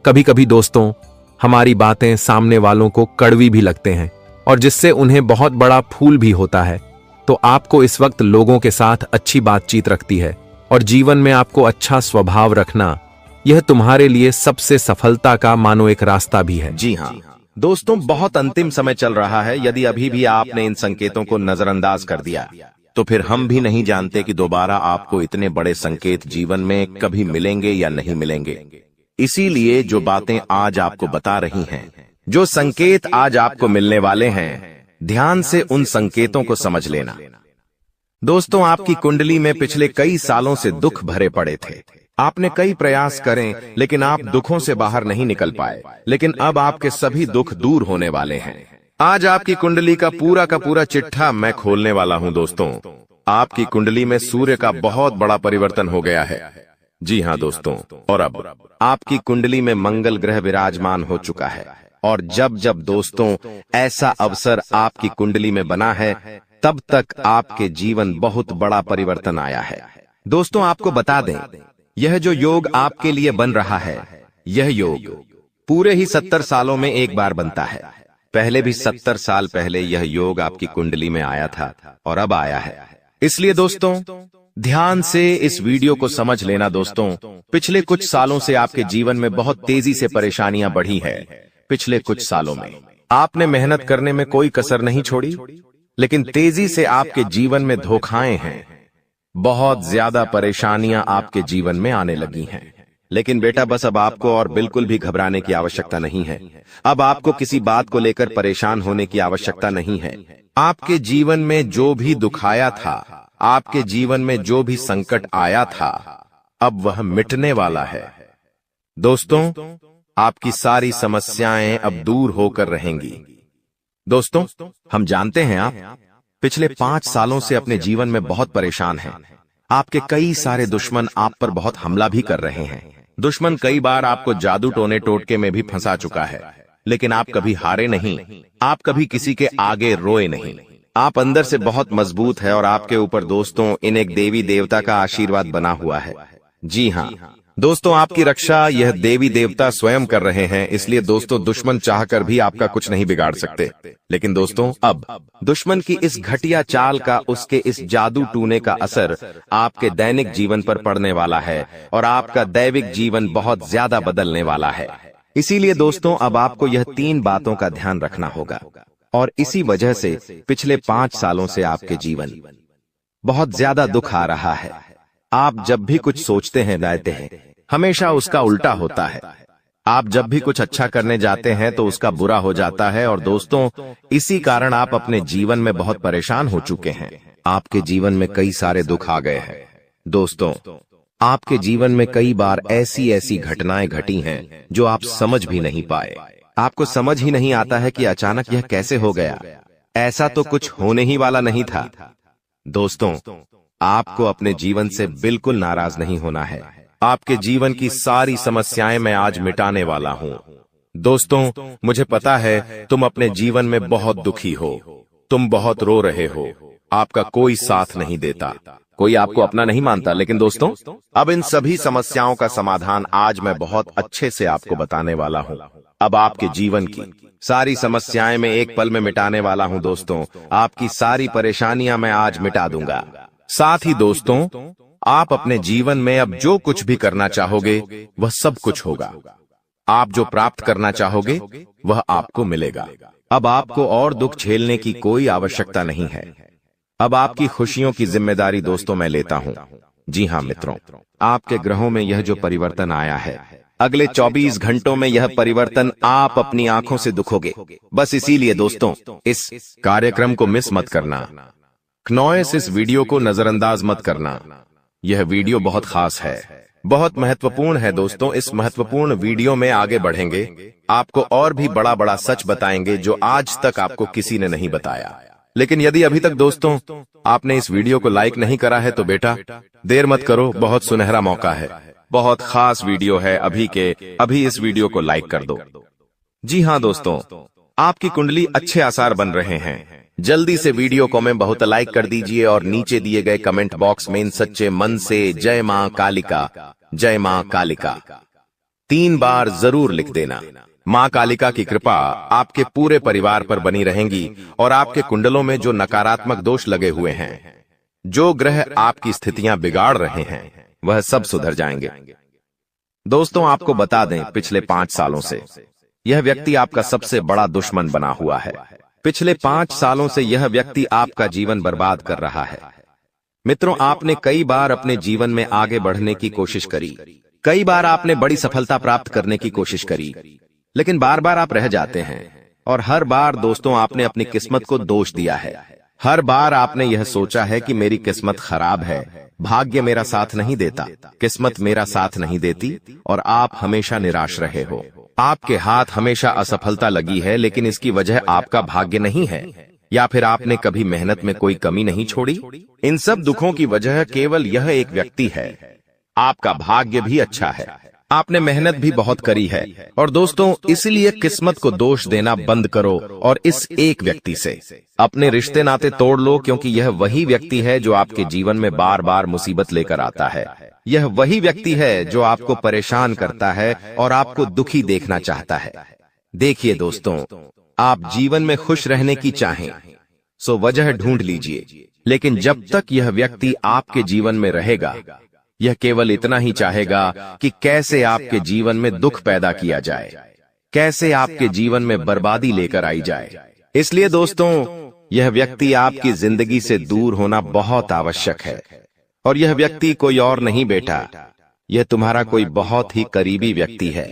कभी कभी दोस्तों, हमारी बातें सामने वालों को कड़वी भी लगते हैं और जिससे उन्हें बहुत बड़ा फूल भी होता है। तो आपको इस वक्त लोगों के साथ अच्छी बातचीत रखती है और जीवन में आपको अच्छा स्वभाव रखना, यह तुम्हारे लिए सबसे सफलता का मानो एक रास्ता भी है। जी हाँ दोस्तों, बहुत अंतिम समय चल रहा है। यदि अभी भी आपने इन संकेतों को नजरअंदाज कर दिया तो फिर हम भी नहीं जानते कि दोबारा आपको इतने बड़े संकेत जीवन में कभी मिलेंगे या नहीं मिलेंगे। इसीलिए जो बातें आज आपको बता रही हैं, जो संकेत आज आपको मिलने वाले हैं, ध्यान से उन संकेतों को समझ लेना। दोस्तों, आपकी कुंडली में पिछले कई सालों से दुख भरे पड़े थे। आपने कई प्रयास करें लेकिन आप दुखों से बाहर नहीं निकल पाए। लेकिन अब आपके सभी दुख दूर होने वाले हैं। आज आपकी कुंडली का पूरा चिट्ठा मैं खोलने वाला हूं। दोस्तों, आपकी कुंडली में सूर्य का बहुत बड़ा परिवर्तन हो गया है। जी हां दोस्तों, और अब आपकी कुंडली में मंगल ग्रह विराजमान हो चुका है। और जब जब दोस्तों ऐसा अवसर आपकी कुंडली में बना है, तब तक आपके जीवन बहुत बड़ा परिवर्तन आया है। दोस्तों, आपको बता दें, यह जो योग आपके लिए बन रहा है, यह योग पूरे ही 70 सालों में एक बार बनता है। पहले भी 70 साल पहले यह योग आपकी कुंडली में आया था और अब आया है। इसलिए दोस्तों, ध्यान से इस वीडियो को समझ लेना। दोस्तों, पिछले कुछ सालों से आपके जीवन में बहुत तेजी से परेशानियां बढ़ी है। पिछले कुछ सालों में आपने मेहनत करने में कोई कसर नहीं छोड़ी, लेकिन तेजी से आपके जीवन में धोखाएं हैं। बहुत ज्यादा परेशानियां आपके जीवन में आने लगी हैं। लेकिन बेटा, बस अब आपको और बिल्कुल भी घबराने की आवश्यकता नहीं है। अब आपको किसी बात को लेकर परेशान होने की आवश्यकता नहीं है। आपके जीवन में जो भी दुख आया था, आपके जीवन में जो भी संकट आया था, अब वह मिटने वाला है। दोस्तों, आपकी सारी समस्याएं अब दूर होकर रहेंगी। दोस्तों, हम जानते हैं आप पिछले 5 सालों से अपने जीवन में बहुत परेशान हैं। आपके कई सारे दुश्मन आप पर बहुत हमला भी कर रहे हैं। दुश्मन कई बार आपको जादू टोने टोटके में भी फंसा चुका है, लेकिन आप कभी हारे नहीं, आप कभी किसी के आगे रोए नहीं। आप अंदर से बहुत मजबूत है और आपके ऊपर दोस्तों इन एक देवी देवता का आशीर्वाद बना हुआ है। जी हाँ दोस्तों, आपकी रक्षा यह देवी देवता स्वयं कर रहे हैं। इसलिए दोस्तों, दुश्मन चाहकर भी आपका कुछ नहीं बिगाड़ सकते। लेकिन दोस्तों, अब दुश्मन की इस घटिया चाल का, उसके इस जादू टूने का असर आपके दैनिक जीवन पर पड़ने वाला है और आपका दैविक जीवन बहुत ज्यादा बदलने वाला है। इसीलिए दोस्तों, अब आपको यह 3 बातों का ध्यान रखना होगा और इसी वजह से पिछले 5 सालों से आपके जीवन बहुत ज्यादा दुख आ रहा है। आप जब भी कुछ सोचते हैं, रहते हैं, हमेशा उसका उल्टा होता है। आप जब भी कुछ अच्छा करने जाते हैं तो उसका बुरा हो जाता है। और दोस्तों, इसी कारण आप अपने जीवन में बहुत परेशान हो चुके हैं। आपके जीवन में कई सारे दुख आ गए हैं। दोस्तों, आपके जीवन में कई बार ऐसी ऐसी घटनाएं घटी हैं जो आप समझ भी नहीं पाए। आपको समझ ही नहीं आता है कि अचानक यह कैसे हो गया। ऐसा तो कुछ होने ही वाला नहीं था। दोस्तों, आपको अपने जीवन से बिल्कुल नाराज नहीं होना है। आपके जीवन की सारी समस्याएं मैं आज मिटाने वाला हूं। दोस्तों, मुझे पता है तुम अपने जीवन में बहुत दुखी हो, तुम बहुत रो रहे हो, आपका कोई साथ नहीं देता, कोई आपको अपना नहीं मानता। लेकिन दोस्तों, अब इन सभी समस्याओं का समाधान आज मैं बहुत अच्छे से आपको बताने वाला हूं। अब आपके जीवन की सारी समस्याएं मैं एक पल में मिटाने वाला हूं। दोस्तों, आपकी सारी परेशानियां मैं आज मिटा दूंगा। साथ ही दोस्तों, आप अपने जीवन में अब जो कुछ भी करना चाहोगे वह सब कुछ होगा। आप जो प्राप्त करना चाहोगे वह आपको मिलेगा। अब आपको और दुख झेलने की कोई आवश्यकता नहीं है। अब आपकी खुशियों की जिम्मेदारी दोस्तों मैं लेता हूं। जी हां मित्रों, आपके ग्रहों में यह जो परिवर्तन आया है, अगले 24 घंटों में यह परिवर्तन आप अपनी आंखों से दिखोगे। बस इसीलिए दोस्तों, इस कार्यक्रम को मिस मत करना। क्नॉयस इस वीडियो को नजरअंदाज मत करना। यह वीडियो बहुत खास है, बहुत महत्वपूर्ण है। दोस्तों, इस महत्वपूर्ण वीडियो में आगे बढ़ेंगे, आपको और भी बड़ा बड़ा सच बताएंगे जो आज तक आपको किसी ने नहीं बताया। लेकिन यदि अभी तक दोस्तों आपने इस वीडियो को लाइक नहीं करा है तो बेटा देर मत करो, बहुत सुनहरा मौका है, बहुत खास वीडियो है। अभी इस वीडियो को लाइक कर दो। जी हाँ दोस्तों, आपकी कुंडली अच्छे आसार बन रहे हैं। जल्दी से वीडियो को में बहुत लाइक कर दीजिए और नीचे दिए गए कमेंट बॉक्स में इन सच्चे मन से जय मां कालिका, जय मां कालिका 3 बार जरूर लिख देना। मां कालिका की कृपा आपके पूरे परिवार पर बनी रहेंगी और आपके कुंडलों में जो नकारात्मक दोष लगे हुए हैं, जो ग्रह आपकी स्थितियां बिगाड़ रहे हैं, वह सब सुधर जाएंगे। दोस्तों, आपको बता दें, पिछले 5 सालों से यह व्यक्ति आपका सबसे बड़ा दुश्मन बना हुआ है। पिछले 5 सालों से यह व्यक्ति आपका जीवन बर्बाद कर रहा है। मित्रों, आपने कई बार अपने जीवन में आगे बढ़ने की कोशिश करी, कई बार आपने बड़ी सफलता प्राप्त करने की कोशिश करी, लेकिन बार बार आप रह जाते हैं। और हर बार दोस्तों आपने अपनी किस्मत को दोष दिया है। हर बार आपने यह सोचा है कि मेरी किस्मत खराब है, भाग्य मेरा साथ नहीं देता, किस्मत मेरा साथ नहीं देती, और आप हमेशा निराश रहे हो। आपके हाथ हमेशा असफलता लगी है, लेकिन इसकी वजह आपका भाग्य नहीं है, या फिर आपने कभी मेहनत में कोई कमी नहीं छोड़ी। इन सब दुखों की वजह केवल यह एक व्यक्ति है। आपका भाग्य भी अच्छा है, आपने मेहनत भी बहुत करी है। और दोस्तों, इसलिए किस्मत को दोष देना बंद करो और इस एक व्यक्ति से अपने रिश्ते नाते तोड़ लो, क्योंकि यह वही व्यक्ति है जो आपके जीवन में बार बार मुसीबत लेकर आता है। यह वही व्यक्ति है जो आपको परेशान करता है और आपको दुखी देखना चाहता है। देखिए दोस्तों, आप जीवन में खुश रहने की चाहें सो वजह ढूंढ लीजिए, लेकिन जब तक यह व्यक्ति आपके जीवन में रहेगा, यह केवल इतना ही चाहेगा कि कैसे आपके जीवन में दुख पैदा किया जाए, कैसे आपके जीवन में बर्बादी लेकर आई जाए। इसलिए दोस्तों, यह व्यक्ति आपकी जिंदगी से दूर होना बहुत आवश्यक है। और यह व्यक्ति कोई और नहीं बेटा, यह तुम्हारा कोई बहुत ही करीबी व्यक्ति है,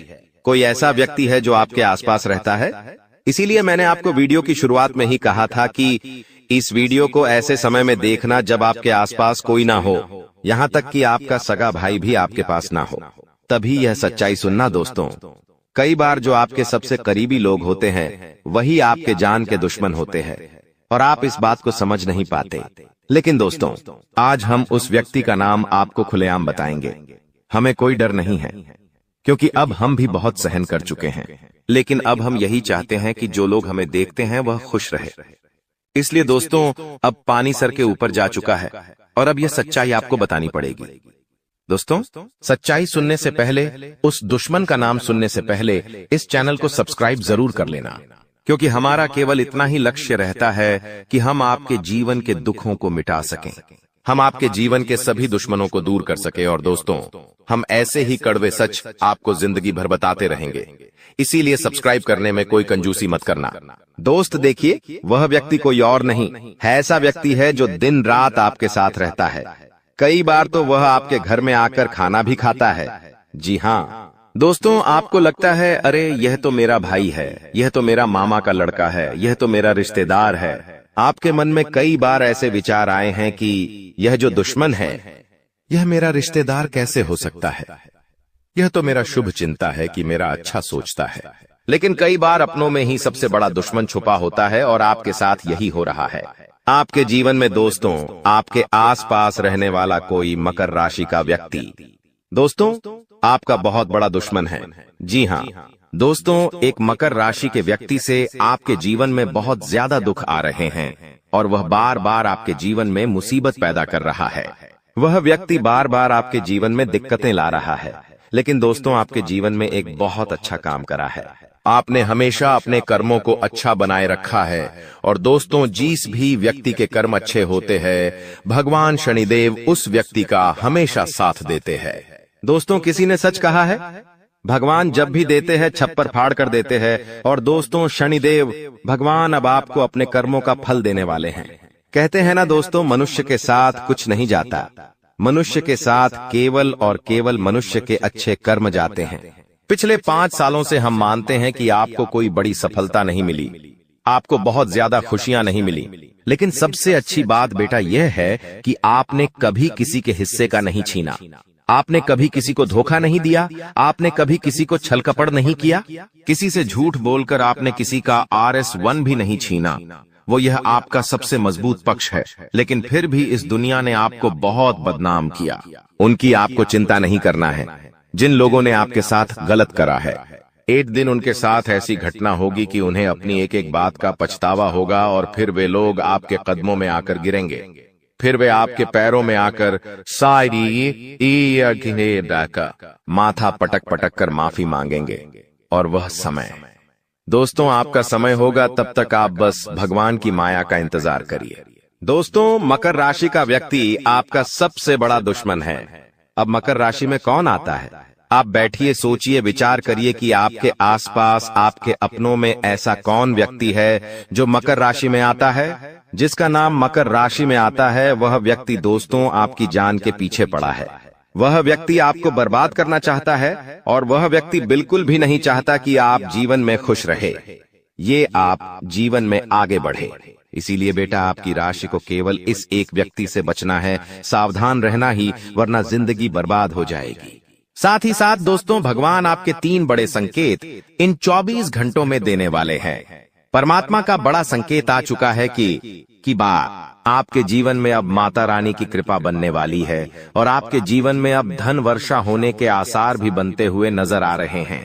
कोई ऐसा व्यक्ति है जो आपके आसपास रहता है। इसीलिए मैंने आपको वीडियो की शुरुआत में ही कहा था कि इस वीडियो को ऐसे समय में देखना जब आपके आसपास कोई ना हो, यहाँ तक कि आपका सगा भाई भी आपके पास ना हो, तभी यह सच्चाई सुनना दोस्तों। कई बार जो आपके सबसे करीबी लोग होते हैं वही आपके जान के दुश्मन होते हैं और आप इस बात को समझ नहीं पाते। लेकिन दोस्तों, आज हम उस व्यक्ति का नाम आपको खुलेआम बताएंगे। हमें कोई डर नहीं है, क्योंकि अब हम भी बहुत सहन कर चुके हैं। लेकिन अब हम यही चाहते हैं कि जो लोग हमें देखते हैं वह खुश रहे। इसलिए दोस्तों, अब पानी सर के ऊपर जा चुका है और अब यह सच्चाई आपको बतानी पड़ेगी। दोस्तों, सच्चाई सुनने से पहले, उस दुश्मन का नाम सुनने से पहले इस चैनल को सब्सक्राइब जरूर कर लेना, क्योंकि हमारा केवल इतना ही लक्ष्य रहता है कि हम आपके जीवन के दुखों को मिटा सकें, हम आपके जीवन के सभी दुश्मनों को दूर कर सकें। और दोस्तों, हम ऐसे ही कड़वे सच आपको जिंदगी भर बताते रहेंगे। इसीलिए सब्सक्राइब करने में कोई कंजूसी मत करना। दोस्त देखिए, वह व्यक्ति कोई और नहीं है, ऐसा व्यक्ति है जो दिन रात आपके साथ रहता है। कई बार तो वह आपके घर में आकर खाना भी खाता है। जी हाँ दोस्तों, आपको लगता है अरे यह तो मेरा भाई है, यह तो मेरा मामा का लड़का है, यह तो मेरा रिश्तेदार है। आपके मन में कई बार ऐसे विचार आए हैं कि यह जो दुश्मन है यह मेरा रिश्तेदार कैसे हो सकता है, यह तो मेरा शुभ चिंता है कि मेरा अच्छा सोचता है। लेकिन कई बार अपनों में ही सबसे बड़ा दुश्मन छुपा होता है और आपके साथ यही हो रहा है। आपके जीवन में दोस्तों, आपके आसपास रहने वाला कोई मकर राशि का व्यक्ति दोस्तों आपका बहुत बड़ा दुश्मन है। जी हाँ दोस्तों, एक मकर राशि के व्यक्ति से आपके जीवन में बहुत ज्यादा दुख आ रहे हैं और वह बार बार आपके जीवन में मुसीबत पैदा कर रहा है। वह व्यक्ति बार बार आपके जीवन में दिक्कतें ला रहा है। लेकिन दोस्तों, आपके जीवन में एक बहुत अच्छा काम करा है। आपने हमेशा अपने कर्मों को अच्छा बनाए रखा है। और दोस्तों, जिस भी व्यक्ति के कर्म अच्छे होते हैं, भगवान शनिदेव उस व्यक्ति का हमेशा साथ देते हैं। दोस्तों, किसी ने सच कहा है, भगवान जब भी देते हैं छप्पर फाड़ कर देते हैं। और दोस्तों, शनिदेव भगवान अब आपको अपने कर्मों का फल देने वाले हैं। कहते हैं ना दोस्तों, मनुष्य के साथ कुछ नहीं जाता, मनुष्य के साथ केवल और केवल मनुष्य के अच्छे कर्म जाते हैं। पिछले 5 सालों से हम मानते हैं कि आपको कोई बड़ी सफलता नहीं मिली, आपको बहुत ज्यादा खुशियां नहीं मिली। लेकिन सबसे अच्छी बात बेटा यह है कि आपने कभी किसी के हिस्से का नहीं छीना, आपने कभी किसी को धोखा नहीं दिया, आपने कभी किसी को छल कपट नहीं किया, किसी से झूठ बोलकर आपने किसी का RS1 भी नहीं छीना। वो यह आपका सबसे मजबूत पक्ष है। लेकिन फिर भी इस दुनिया ने आपको बहुत बदनाम किया। उनकी आपको चिंता नहीं करना है। जिन लोगों ने आपके साथ गलत करा है, एक दिन उनके साथ ऐसी घटना होगी कि उन्हें अपनी एक एक बात का पछतावा होगा और फिर वे लोग आपके कदमों में आकर गिरेंगे। फिर वे आपके पैरों में आकर माथा पटक पटक कर माफी मांगेंगे। और वह समय दोस्तों आपका समय होगा, तब तक आप बस भगवान की माया का इंतजार करिए। दोस्तों, मकर राशि का व्यक्ति आपका सबसे बड़ा दुश्मन है। अब मकर राशि में कौन आता है? आप बैठिए, सोचिए, विचार करिए कि आपके आसपास, आपके अपनों में ऐसा कौन व्यक्ति है जो मकर राशि में आता है। जिसका नाम मकर राशि में आता है वह व्यक्ति दोस्तों आपकी जान के पीछे पड़ा है। वह व्यक्ति आपको बर्बाद करना चाहता है और वह व्यक्ति बिल्कुल भी नहीं चाहता कि आप जीवन में खुश रहे, ये आप जीवन में आगे बढ़े। इसीलिए बेटा, आपकी राशि को केवल इस एक व्यक्ति से बचना है, सावधान रहना ही, वरना जिंदगी बर्बाद हो जाएगी। साथ ही साथ दोस्तों, भगवान आपके 3 बड़े संकेत इन 24 घंटों में देने वाले हैं। परमात्मा का बड़ा संकेत आ चुका है कि आपके जीवन में अब माता रानी की कृपा बनने वाली है और आपके जीवन में अब धन वर्षा होने के आसार भी बनते हुए नजर आ रहे हैं।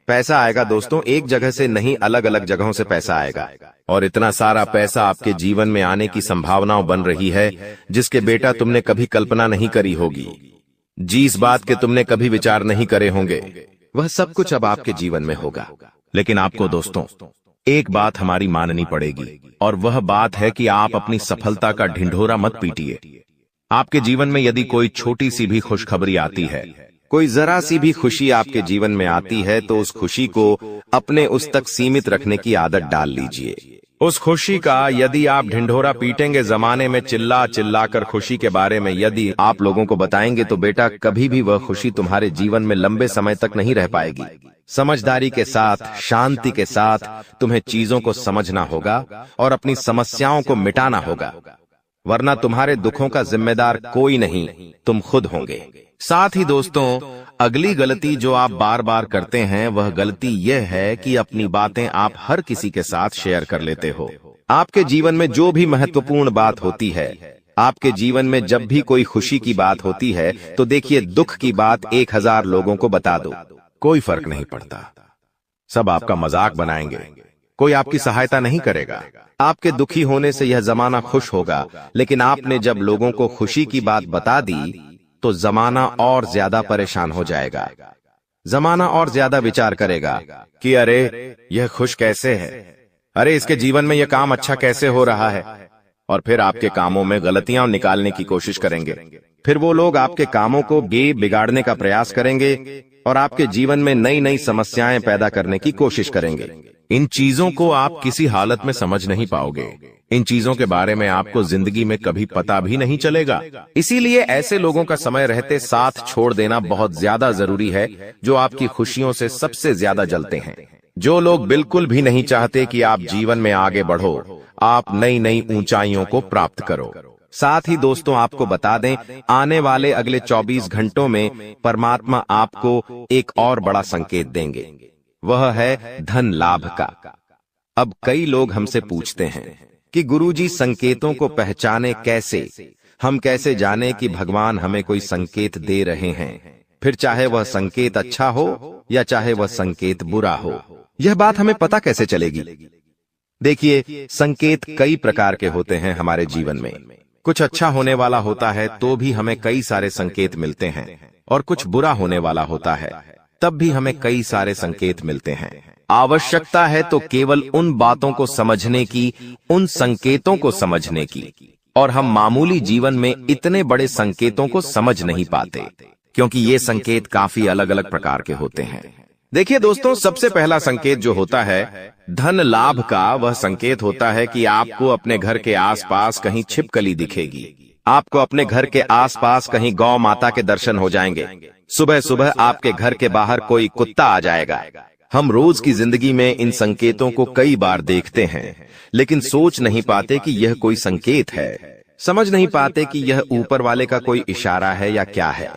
पैसा आएगा दोस्तों, एक जगह से नहीं, अलग अलग जगहों से पैसा आएगा। और इतना सारा पैसा आपके जीवन में आने की संभावनाएं बन रही है जिसके बेटा तुमने कभी कल्पना नहीं करी होगी। जिस बात के तुमने कभी विचार नहीं करे होंगे, वह सब कुछ अब आपके जीवन में होगा। लेकिन आपको दोस्तों एक बात हमारी माननी पड़ेगी, और वह बात है कि आप अपनी सफलता का ढिंढोरा मत पीटिए। आपके जीवन में यदि कोई छोटी सी भी खुशखबरी आती है, कोई जरा सी भी खुशी आपके जीवन में आती है, तो उस खुशी को अपने उस तक सीमित रखने की आदत डाल लीजिए। उस खुशी का यदि आप ढिंढोरा पीटेंगे, जमाने में चिल्ला चिल्ला कर खुशी के बारे में यदि आप लोगों को बताएंगे, तो बेटा कभी भी वह खुशी तुम्हारे जीवन में लंबे समय तक नहीं रह पाएगी। समझदारी के साथ, शांति के साथ तुम्हें चीजों को समझना होगा और अपनी समस्याओं को मिटाना होगा। वरना तुम्हारे दुखों का जिम्मेदार कोई नहीं, तुम खुद होंगे। साथ ही दोस्तों, अगली गलती जो आप बार बार करते हैं वह गलती यह है कि अपनी बातें आप हर किसी के साथ शेयर कर लेते हो। आपके जीवन में जो भी महत्वपूर्ण बात होती है, आपके जीवन में जब भी कोई खुशी की बात होती है, तो देखिए दुख की बात 1000 लोगों को बता दो, कोई फर्क नहीं पड़ता। सब आपका मजाक बनाएंगे, कोई आपकी सहायता नहीं करेगा। आपके दुखी होने से यह जमाना खुश होगा, लेकिन आपने जब लोगों को खुशी की बात बता दी तो जमाना और ज्यादा परेशान हो जाएगा। जमाना और ज्यादा विचार करेगा कि अरे यह खुश कैसे है, अरे इसके जीवन में यह काम अच्छा कैसे हो रहा है, और फिर आपके कामों में गलतियां निकालने की कोशिश करेंगे। फिर वो लोग आपके कामों को बिगाड़ने का प्रयास करेंगे और आपके जीवन में नई नई समस्याएं पैदा करने की कोशिश करेंगे। इन चीजों को आप किसी हालत में समझ नहीं पाओगे। इन चीजों के बारे में आपको जिंदगी में कभी पता भी नहीं चलेगा। इसीलिए ऐसे लोगों का समय रहते साथ छोड़ देना बहुत ज्यादा जरूरी है, जो आपकी खुशियों से सबसे ज्यादा जलते हैं। जो लोग बिल्कुल भी नहीं चाहते कि आप जीवन में आगे बढ़ो, आप नई नई ऊंचाइयों को प्राप्त करो। साथ ही दोस्तों, आपको बता दें, आने वाले अगले 24 घंटों में परमात्मा आपको एक और बड़ा संकेत देंगे, वह है धन लाभ का। अब कई लोग हमसे पूछते हैं कि गुरुजी संकेतों को पहचाने कैसे, हम कैसे जाने कि भगवान हमें कोई संकेत दे रहे हैं, फिर चाहे वह संकेत अच्छा हो या चाहे वह संकेत बुरा हो, यह बात हमें पता कैसे चलेगी? देखिए, संकेत कई प्रकार के होते हैं हमारे जीवन में। कुछ अच्छा होने वाला होता है तो भी हमें कई सारे संकेत मिलते हैं, और कुछ बुरा होने वाला होता है तब भी हमें कई सारे संकेत मिलते हैं। आवश्यकता है तो केवल उन बातों को समझने की, उन संकेतों को समझने की, और हम मामूली जीवन में इतने बड़े संकेतों को समझ नहीं पाते, क्योंकि ये संकेत काफी अलग अलग प्रकार के होते हैं। देखिए दोस्तों, सबसे पहला संकेत जो होता है धन लाभ का, वह संकेत होता है कि आपको अपने घर के आसपास कहीं छिपकली दिखेगी। आपको अपने घर के आसपास कहीं गौ माता के दर्शन हो जाएंगे। सुबह सुबह आपके घर के बाहर कोई कुत्ता आ जाएगा। हम रोज की जिंदगी में इन संकेतों को कई बार देखते हैं, लेकिन सोच नहीं पाते कि यह कोई संकेत है, समझ नहीं पाते कि यह ऊपर वाले का कोई इशारा है या क्या है।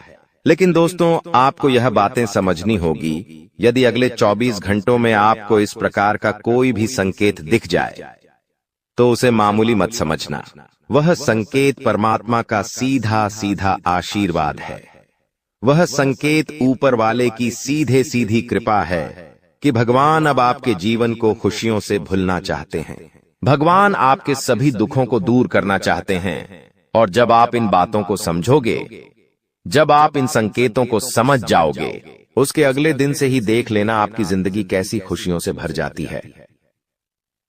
लेकिन दोस्तों, आपको यह बातें समझनी होगी। यदि अगले 24 घंटों में आपको इस प्रकार का कोई भी संकेत दिख जाए तो उसे मामूली मत समझना। वह संकेत परमात्मा का सीधा सीधा आशीर्वाद है। वह संकेत ऊपर वाले की सीधे सीधी कृपा है कि भगवान अब आपके जीवन को खुशियों से भुलना चाहते हैं। भगवान आपके सभी दुखों को दूर करना चाहते हैं। और जब आप इन बातों को समझोगे, जब आप इन संकेतों को समझ जाओगे, उसके अगले दिन से ही देख लेना आपकी जिंदगी कैसी खुशियों से भर जाती है।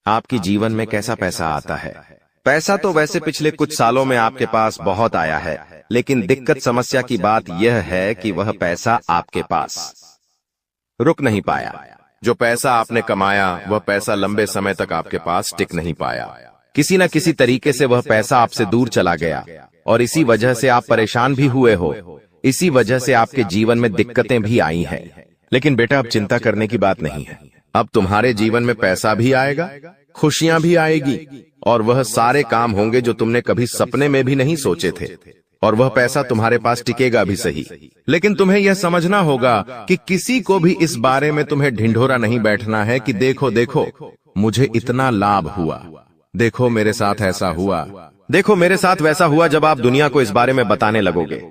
आपकी जीवन में कैसा पैसा आता है। पैसा तो वैसे पिछले कुछ सालों में आपके पास बहुत आया है, लेकिन दिक्कत समस्या की बात यह है कि वह पैसा आपके पास रुक नहीं पाया। जो पैसा आपने कमाया, वह पैसा लंबे समय तक आपके पास टिक नहीं पाया। किसी न किसी तरीके से वह पैसा आपसे दूर चला गया, और इसी वजह से आप परेशान भी हुए हो। इसी वजह से आपके जीवन में दिक्कतें भी आई हैं। लेकिन बेटा, अब चिंता करने की बात नहीं है। अब तुम्हारे जीवन में पैसा भी आएगा, खुशियां भी आएगी, और वह सारे काम होंगे जो तुमने कभी सपने में भी नहीं सोचे थे। और वह पैसा तुम्हारे पास टिकेगा भी सही, लेकिन तुम्हें यह समझना होगा कि किसी को भी इस बारे में तुम्हें ढिंढोरा नहीं बैठना है कि देखो देखो मुझे इतना लाभ हुआ, देखो मेरे साथ ऐसा हुआ, देखो मेरे साथ वैसा हुआ। जब आप दुनिया को इस बारे में बताने लगोगे,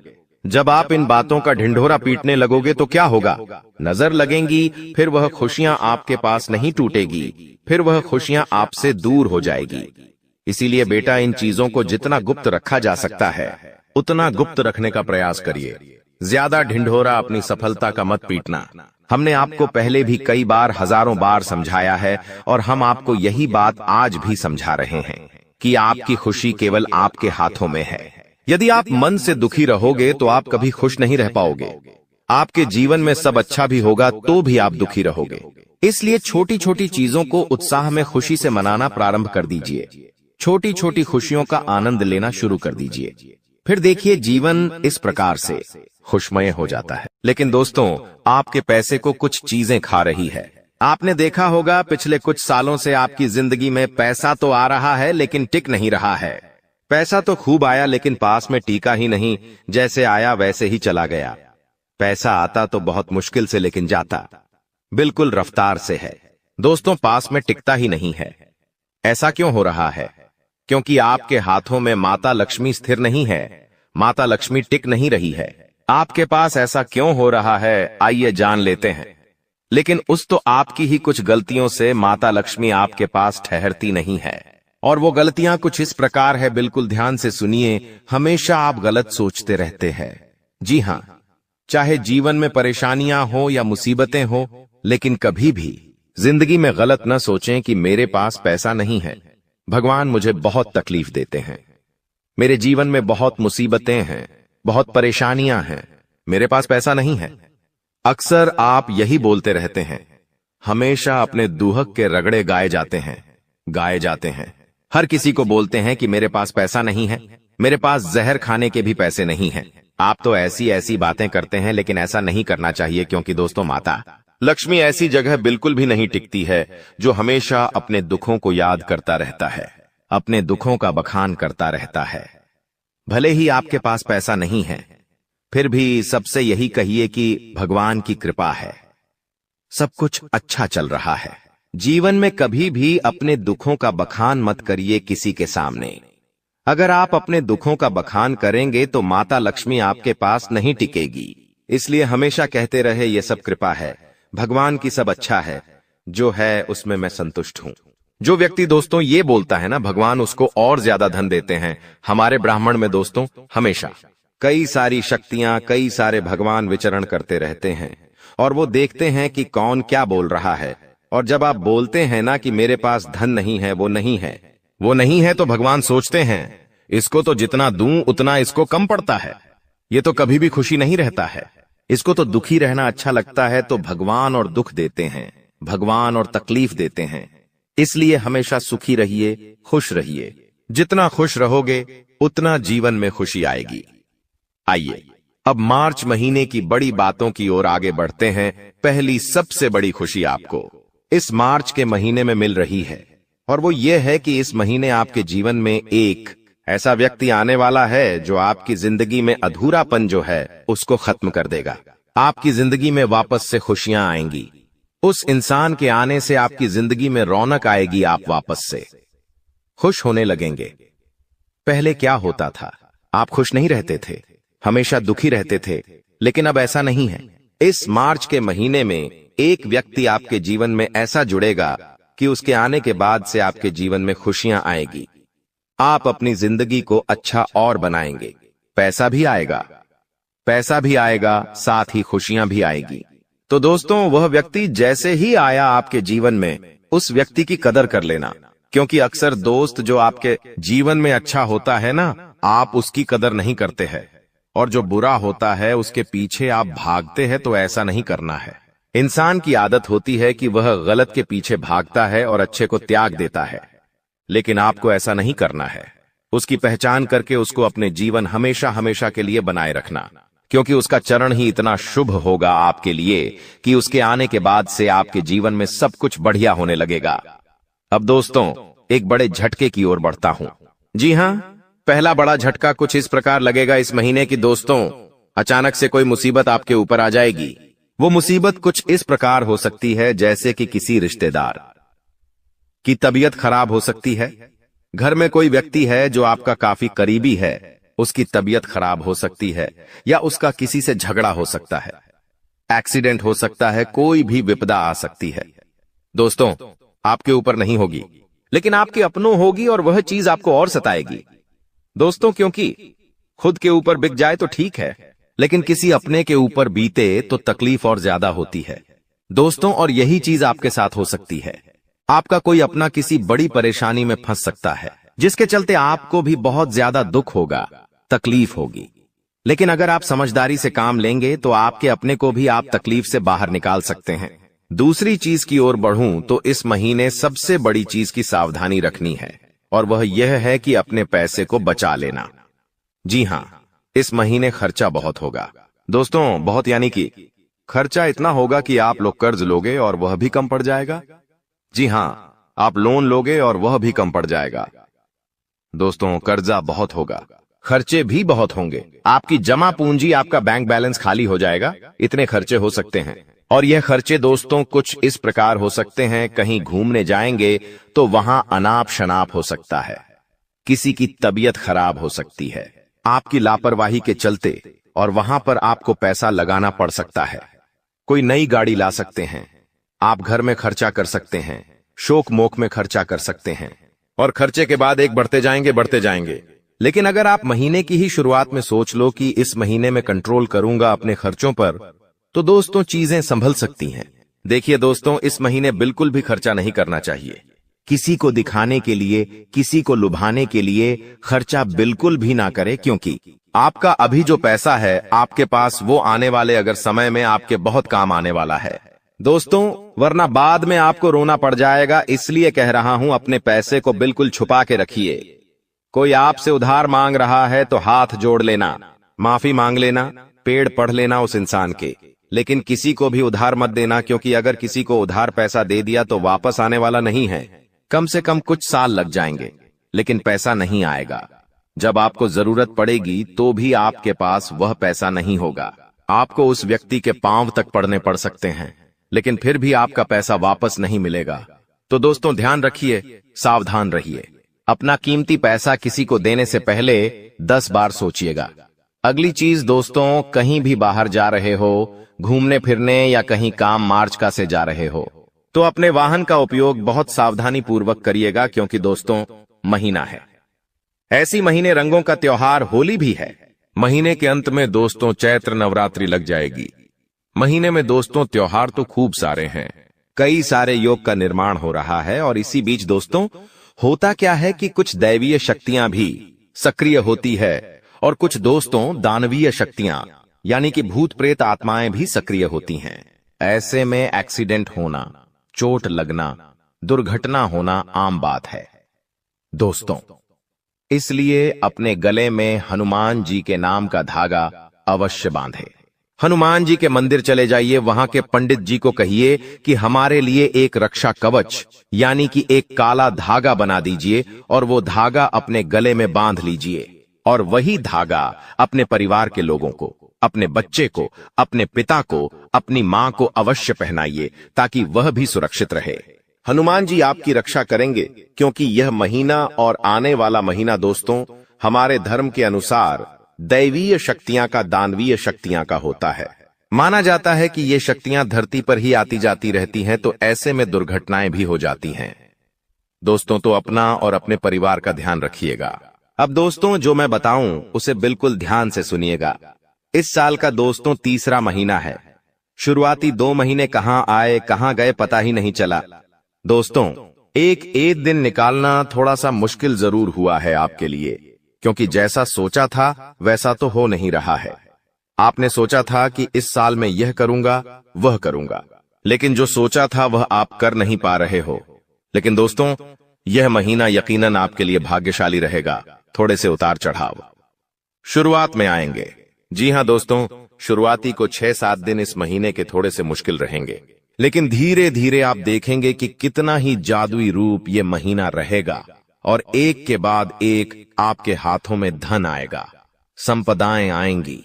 जब आप इन बातों का ढिंढोरा पीटने लगोगे, तो क्या होगा? नजर लगेंगी, फिर वह खुशियां आपके पास नहीं टूटेगी, फिर वह खुशियां आपसे दूर हो जाएगी। इसीलिए बेटा, इन चीजों को जितना गुप्त रखा जा सकता है उतना गुप्त रखने का प्रयास करिए। ज्यादा ढिंढोरा अपनी सफलता का मत पीटना। हमने आपको पहले भी कई बार, हजारों बार समझाया है, और हम आपको यही बात आज भी समझा रहे हैं कि आपकी खुशी केवल आपके हाथों में है। यदि आप मन से दुखी रहोगे तो आप कभी खुश नहीं रह पाओगे। आपके जीवन में सब अच्छा भी होगा तो भी आप दुखी रहोगे। इसलिए छोटी छोटी चीजों को उत्साह में खुशी से मनाना प्रारंभ कर दीजिए। छोटी छोटी खुशियों का आनंद लेना शुरू कर दीजिए। फिर देखिए, जीवन इस प्रकार से खुशमय हो जाता है। लेकिन दोस्तों, आपके पैसे को कुछ चीजें खा रही है। आपने देखा होगा, पिछले कुछ सालों से आपकी जिंदगी में पैसा तो आ रहा है लेकिन टिक नहीं रहा है। पैसा तो खूब आया लेकिन पास में टीका ही नहीं, जैसे आया वैसे ही चला गया। पैसा आता तो बहुत मुश्किल से लेकिन जाता बिल्कुल रफ्तार से है। दोस्तों, पास में टिकता ही नहीं है। ऐसा क्यों हो रहा है? क्योंकि आपके हाथों में माता लक्ष्मी स्थिर नहीं है। माता लक्ष्मी टिक नहीं रही है। आपके पास ऐसा क्यों हो रहा है, आइए जान लेते हैं। लेकिन उस तो आपकी ही कुछ गलतियों से माता लक्ष्मी आपके पास ठहरती नहीं है। और वो गलतियां कुछ इस प्रकार है, बिल्कुल ध्यान से सुनिए। हमेशा आप गलत सोचते रहते हैं। जी हां, चाहे जीवन में परेशानियां हो या मुसीबतें हो, लेकिन कभी भी जिंदगी में गलत न सोचें कि मेरे पास पैसा नहीं है, भगवान मुझे बहुत तकलीफ देते हैं, मेरे जीवन में बहुत मुसीबतें हैं, बहुत परेशानियां हैं, मेरे पास पैसा नहीं है। अक्सर आप यही बोलते रहते हैं। हमेशा अपने दूहक के रगड़े गाए जाते हैं। हर किसी को बोलते हैं कि मेरे पास पैसा नहीं है, मेरे पास जहर खाने के भी पैसे नहीं हैं। आप तो ऐसी ऐसी बातें करते हैं, लेकिन ऐसा नहीं करना चाहिए, क्योंकि दोस्तों, माता लक्ष्मी ऐसी जगह बिल्कुल भी नहीं टिकती है जो हमेशा अपने दुखों को याद करता रहता है, अपने दुखों का बखान करता रहता है। भले ही आपके पास पैसा नहीं है, फिर भी सबसे यही कहिए कि भगवान की कृपा है, सब कुछ अच्छा चल रहा है। जीवन में कभी भी अपने दुखों का बखान मत करिए किसी के सामने। अगर आप अपने दुखों का बखान करेंगे तो माता लक्ष्मी आपके पास नहीं टिकेगी। इसलिए हमेशा कहते रहे, ये सब कृपा है, भगवान की सब अच्छा है, जो है उसमें मैं संतुष्ट हूं। जो व्यक्ति दोस्तों ये बोलता है ना, भगवान उसको और ज्यादा धन देते हैं। हमारे ब्राह्मण में दोस्तों हमेशा कई सारी शक्तियां, कई सारे भगवान विचरण करते रहते हैं, और वो देखते हैं कि कौन क्या बोल रहा है। और जब आप बोलते हैं ना कि मेरे पास धन नहीं है, वो नहीं है, तो भगवान सोचते हैं इसको तो जितना दूं उतना इसको कम पड़ता है, ये तो कभी भी खुशी नहीं रहता है, इसको तो दुखी रहना अच्छा लगता है। तो भगवान और दुख देते हैं, भगवान और तकलीफ देते हैं। इसलिए हमेशा सुखी रहिए, खुश रहिए। जितना खुश रहोगे उतना जीवन में खुशी आएगी। आइए अब मार्च महीने की बड़ी बातों की ओर आगे बढ़ते हैं। पहली सबसे बड़ी खुशी आपको इस मार्च के महीने में मिल रही है, और वो ये है कि इस महीने आपके जीवन में एक ऐसा व्यक्ति आने वाला है जो आपकी जिंदगी में अधूरापन जो है उसको खत्म कर देगा। आपकी जिंदगी में वापस से खुशियां आएंगी। उस इंसान के आने से आपकी जिंदगी में रौनक आएगी। आप वापस से खुश होने लगेंगे। पहले क्या होता था, आप खुश नहीं रहते थे, हमेशा दुखी रहते थे, लेकिन अब ऐसा नहीं है। इस मार्च के महीने में एक व्यक्ति आपके जीवन में ऐसा जुड़ेगा कि उसके आने के बाद से आपके जीवन में खुशियां आएगी। आप अपनी जिंदगी को अच्छा और बनाएंगे। पैसा भी आएगा, साथ ही खुशियां भी आएगी। तो दोस्तों, वह व्यक्ति जैसे ही आया आपके जीवन में, उस व्यक्ति की कदर कर लेना, क्योंकि अक्सर दोस्त जो आपके जीवन में अच्छा होता है ना, आप उसकी कदर नहीं करते हैं, और जो बुरा होता है उसके पीछे आप भागते हैं। तो ऐसा नहीं करना है। इंसान की आदत होती है कि वह गलत के पीछे भागता है और अच्छे को त्याग देता है, लेकिन आपको ऐसा नहीं करना है। उसकी पहचान करके उसको अपने जीवन हमेशा हमेशा के लिए बनाए रखना, क्योंकि उसका चरण ही इतना शुभ होगा आपके लिए कि उसके आने के बाद से आपके जीवन में सब कुछ बढ़िया होने लगेगा। अब दोस्तों, एक बड़े झटके की ओर बढ़ता हूं। जी हां, पहला बड़ा झटका कुछ इस प्रकार लगेगा इस महीने की दोस्तों, अचानक से कोई मुसीबत आपके ऊपर आ जाएगी। वो मुसीबत कुछ इस प्रकार हो सकती है जैसे कि किसी रिश्तेदार की तबीयत खराब हो सकती है। घर में कोई व्यक्ति है जो आपका काफी करीबी है, उसकी तबीयत खराब हो सकती है, या उसका किसी से झगड़ा हो सकता है, एक्सीडेंट हो सकता है, कोई भी विपदा आ सकती है। दोस्तों, आपके ऊपर नहीं होगी, लेकिन आपके अपनों होगी, और वह चीज आपको और सताएगी। दोस्तों, क्योंकि खुद के ऊपर बिक जाए तो ठीक है, लेकिन किसी अपने के ऊपर बीते तो तकलीफ और ज्यादा होती है दोस्तों। और यही चीज आपके साथ हो सकती है। आपका कोई अपना किसी बड़ी परेशानी में फंस सकता है, जिसके चलते आपको भी बहुत ज्यादा दुख होगा, तकलीफ होगी। लेकिन अगर आप समझदारी से काम लेंगे तो आपके अपने को भी आप तकलीफ से बाहर निकाल सकते हैं। दूसरी चीज की ओर बढ़ूं तो इस महीने सबसे बड़ी चीज की सावधानी रखनी है, और वह यह है कि अपने पैसे को बचा लेना। जी हां, इस महीने खर्चा बहुत होगा दोस्तों, बहुत, यानी कि खर्चा इतना होगा कि आप लोग कर्ज लोगे और वह भी कम पड़ जाएगा। जी हां, आप लोन लोगे और वह भी कम पड़ जाएगा। दोस्तों कर्जा बहुत होगा, खर्चे भी बहुत होंगे, आपकी जमा पूंजी, आपका बैंक बैलेंस खाली हो जाएगा। इतने खर्चे हो सकते हैं। और यह खर्चे दोस्तों कुछ इस प्रकार हो सकते हैं, कहीं घूमने जाएंगे तो वहां अनाप शनाप हो सकता है, किसी की तबीयत खराब हो सकती है आपकी लापरवाही के चलते, और वहां पर आपको पैसा लगाना पड़ सकता है। कोई नई गाड़ी ला सकते हैं, आप घर में खर्चा कर सकते हैं, शोक मोक में खर्चा कर सकते हैं, और खर्चे के बाद एक बढ़ते जाएंगे। लेकिन अगर आप महीने की ही शुरुआत में सोच लो कि इस महीने में कंट्रोल करूंगा अपने खर्चों पर, तो दोस्तों चीजें संभल सकती हैं। देखिए दोस्तों, इस महीने बिल्कुल भी खर्चा नहीं करना चाहिए। किसी को दिखाने के लिए, किसी को लुभाने के लिए खर्चा बिल्कुल भी ना करें, क्योंकि आपका अभी जो पैसा है आपके पास, वो आने वाले अगर समय में आपके बहुत काम आने वाला है दोस्तों, वरना बाद में आपको रोना पड़ जाएगा। इसलिए कह रहा हूं, अपने पैसे को बिल्कुल छुपा के रखिए। कोई आपसे उधार मांग रहा है तो हाथ जोड़ लेना, माफी मांग लेना, पेड़ पढ़ लेना उस इंसान के, लेकिन किसी को भी उधार मत देना, क्योंकि अगर किसी को उधार पैसा दे दिया तो वापस आने वाला नहीं है। कम से कम कुछ साल लग जाएंगे, लेकिन पैसा नहीं आएगा। जब आपको जरूरत पड़ेगी तो भी आपके पास वह पैसा नहीं होगा। आपको उस व्यक्ति के पांव तक पड़ने पड़ सकते हैं, लेकिन फिर भी आपका पैसा वापस नहीं मिलेगा। तो दोस्तों ध्यान रखिए, सावधान रहिए। अपना कीमती पैसा किसी को देने से पहले 10 बार सोचिएगा। अगली चीज दोस्तों, कहीं भी बाहर जा रहे हो, घूमने फिरने या कहीं काम मार्च का से जा रहे हो, तो अपने वाहन का उपयोग बहुत सावधानी पूर्वक करिएगा, क्योंकि दोस्तों महीना है, ऐसी महीने रंगों का त्योहार होली भी है। महीने के अंत में दोस्तों चैत्र नवरात्रि लग जाएगी। महीने में दोस्तों त्योहार तो खूब सारे हैं, कई सारे योग का निर्माण हो रहा है। और इसी बीच दोस्तों होता क्या है कि कुछ दैवीय शक्तियां भी सक्रिय होती है, और कुछ दोस्तों दानवीय शक्तियां यानी कि भूत प्रेत आत्माएं भी सक्रिय होती हैं। ऐसे में एक्सीडेंट होना, चोट लगना, दुर्घटना होना आम बात है दोस्तों। इसलिए अपने गले में हनुमान जी के नाम का धागा अवश्य बांधे। हनुमान जी के मंदिर चले जाइए, वहां के पंडित जी को कहिए कि हमारे लिए एक रक्षा कवच यानी कि एक काला धागा बना दीजिए, और वो धागा अपने गले में बांध लीजिए। और वही धागा अपने परिवार के लोगों को, अपने बच्चे को, अपने पिता को, अपनी मां को अवश्य पहनाइए, ताकि वह भी सुरक्षित रहे। हनुमान जी आपकी रक्षा करेंगे, क्योंकि यह महीना और आने वाला महीना दोस्तों हमारे धर्म के अनुसार दैवीय शक्तियां का, दानवीय शक्तियां का होता है। माना जाता है कि ये शक्तियां धरती पर ही आती जाती रहती हैं, तो ऐसे में दुर्घटनाएं भी हो जाती हैं दोस्तों। तो अपना और अपने परिवार का ध्यान रखिएगा। अब दोस्तों जो मैं बताऊं उसे बिल्कुल ध्यान से सुनिएगा। इस साल का दोस्तों तीसरा महीना है। शुरुआती 2 महीने कहां आए कहां गए पता ही नहीं चला दोस्तों। एक दिन निकालना थोड़ा सा मुश्किल जरूर हुआ है आपके लिए, क्योंकि जैसा सोचा था वैसा तो हो नहीं रहा है। आपने सोचा था कि इस साल में यह करूंगा, वह करूंगा, लेकिन जो सोचा था वह आप कर नहीं पा रहे हो। लेकिन दोस्तों यह महीना यकीनन आपके लिए भाग्यशाली रहेगा। थोड़े से उतार चढ़ाव शुरुआत में आएंगे। जी हां दोस्तों, शुरुआती को 6-7 दिन इस महीने के थोड़े से मुश्किल रहेंगे, लेकिन धीरे धीरे आप देखेंगे कि कितना ही जादुई रूप ये महीना रहेगा, और एक के बाद एक आपके हाथों में धन आएगा, संपदाएं आएंगी,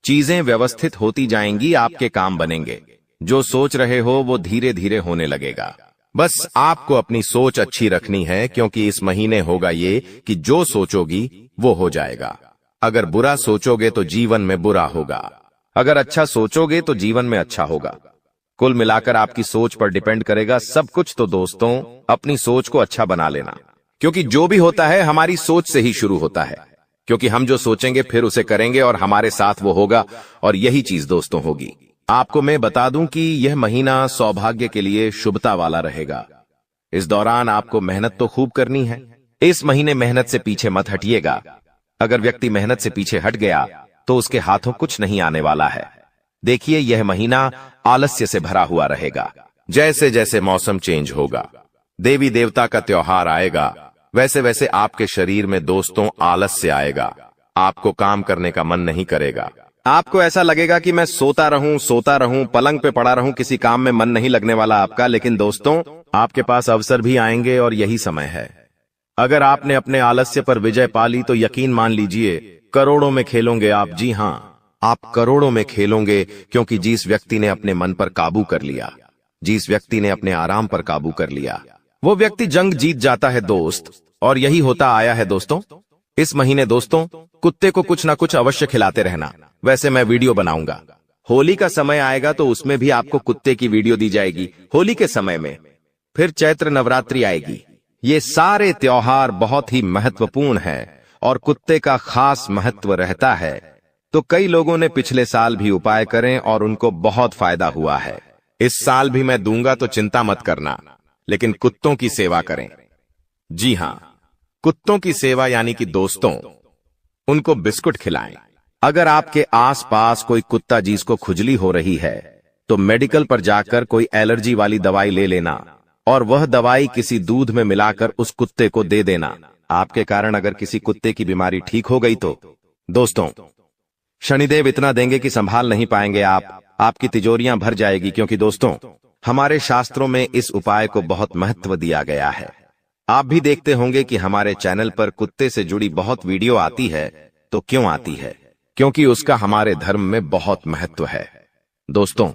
चीजें व्यवस्थित होती जाएंगी, आपके काम बनेंगे। जो सोच रहे हो वो धीरे धीरे होने लगेगा। बस आपको अपनी सोच अच्छी रखनी है, क्योंकि इस महीने होगा ये कि जो सोचोगी वो हो जाएगा। अगर बुरा सोचोगे तो जीवन में बुरा होगा, अगर अच्छा सोचोगे तो जीवन में अच्छा होगा। कुल मिलाकर आपकी सोच पर डिपेंड करेगा सब कुछ। तो दोस्तों अपनी सोच को अच्छा बना लेना, क्योंकि जो भी होता है हमारी सोच से ही शुरू होता है, क्योंकि हम जो सोचेंगे फिर उसे करेंगे और हमारे साथ वो होगा, और यही चीज दोस्तों होगी। आपको मैं बता दूं कि यह महीना सौभाग्य के लिए शुभता वाला रहेगा। इस दौरान आपको मेहनत तो खूब करनी है। इस महीने मेहनत से पीछे मत हटिएगा। अगर व्यक्ति मेहनत से पीछे हट गया तो उसके हाथों कुछ नहीं आने वाला है। देखिए यह महीना आलस्य से भरा हुआ रहेगा। जैसे जैसे मौसम चेंज होगा, देवी देवता का त्योहार आएगा, वैसे वैसे आपके शरीर में दोस्तों आलस्य आएगा। आपको काम करने का मन नहीं करेगा। आपको ऐसा लगेगा कि मैं सोता रहूं, पलंग पे पड़ा रहूं, किसी काम में मन नहीं लगने वाला आपका। लेकिन दोस्तों आपके पास अवसर भी आएंगे और यही समय है। अगर आपने अपने आलस्य पर विजय पा ली तो यकीन मान लीजिए करोड़ों में खेलोगे आप। जी हां, आप करोड़ों में खेलोगे, क्योंकि जिस व्यक्ति ने अपने मन पर काबू कर लिया, जिस व्यक्ति ने अपने आराम पर काबू कर लिया, वो व्यक्ति जंग जीत जाता है दोस्त। और यही होता आया है दोस्तों। इस महीने दोस्तों कुत्ते को कुछ ना कुछ अवश्य खिलाते रहना। वैसे मैं वीडियो बनाऊंगा, होली का समय आएगा तो उसमें भी आपको कुत्ते की वीडियो दी जाएगी होली के समय में। फिर चैत्र नवरात्रि आएगी। ये सारे त्योहार बहुत ही महत्वपूर्ण है और कुत्ते का खास महत्व रहता है। तो कई लोगों ने पिछले साल भी उपाय करें और उनको बहुत फायदा हुआ है। इस साल भी मैं दूंगा तो चिंता मत करना, लेकिन कुत्तों की सेवा करें। जी हां, कुत्तों की सेवा यानी कि दोस्तों उनको बिस्कुट खिलाएं। अगर आपके आसपास कोई कुत्ता जिसको खुजली हो रही है तो मेडिकल पर जाकर कोई एलर्जी वाली दवाई ले लेना और वह दवाई किसी दूध में मिलाकर उस कुत्ते को दे देना। आपके कारण अगर किसी कुत्ते की बीमारी ठीक हो गई तो दोस्तों शनिदेव इतना देंगे कि संभाल नहीं पाएंगे आप, आपकी तिजोरियां भर जाएगी। क्योंकि दोस्तों हमारे शास्त्रों में इस उपाय को बहुत महत्व दिया गया है। आप भी देखते होंगे कि हमारे चैनल पर कुत्ते से जुड़ी बहुत वीडियो आती है। तो क्यों आती है? क्योंकि उसका हमारे धर्म में बहुत महत्व है। दोस्तों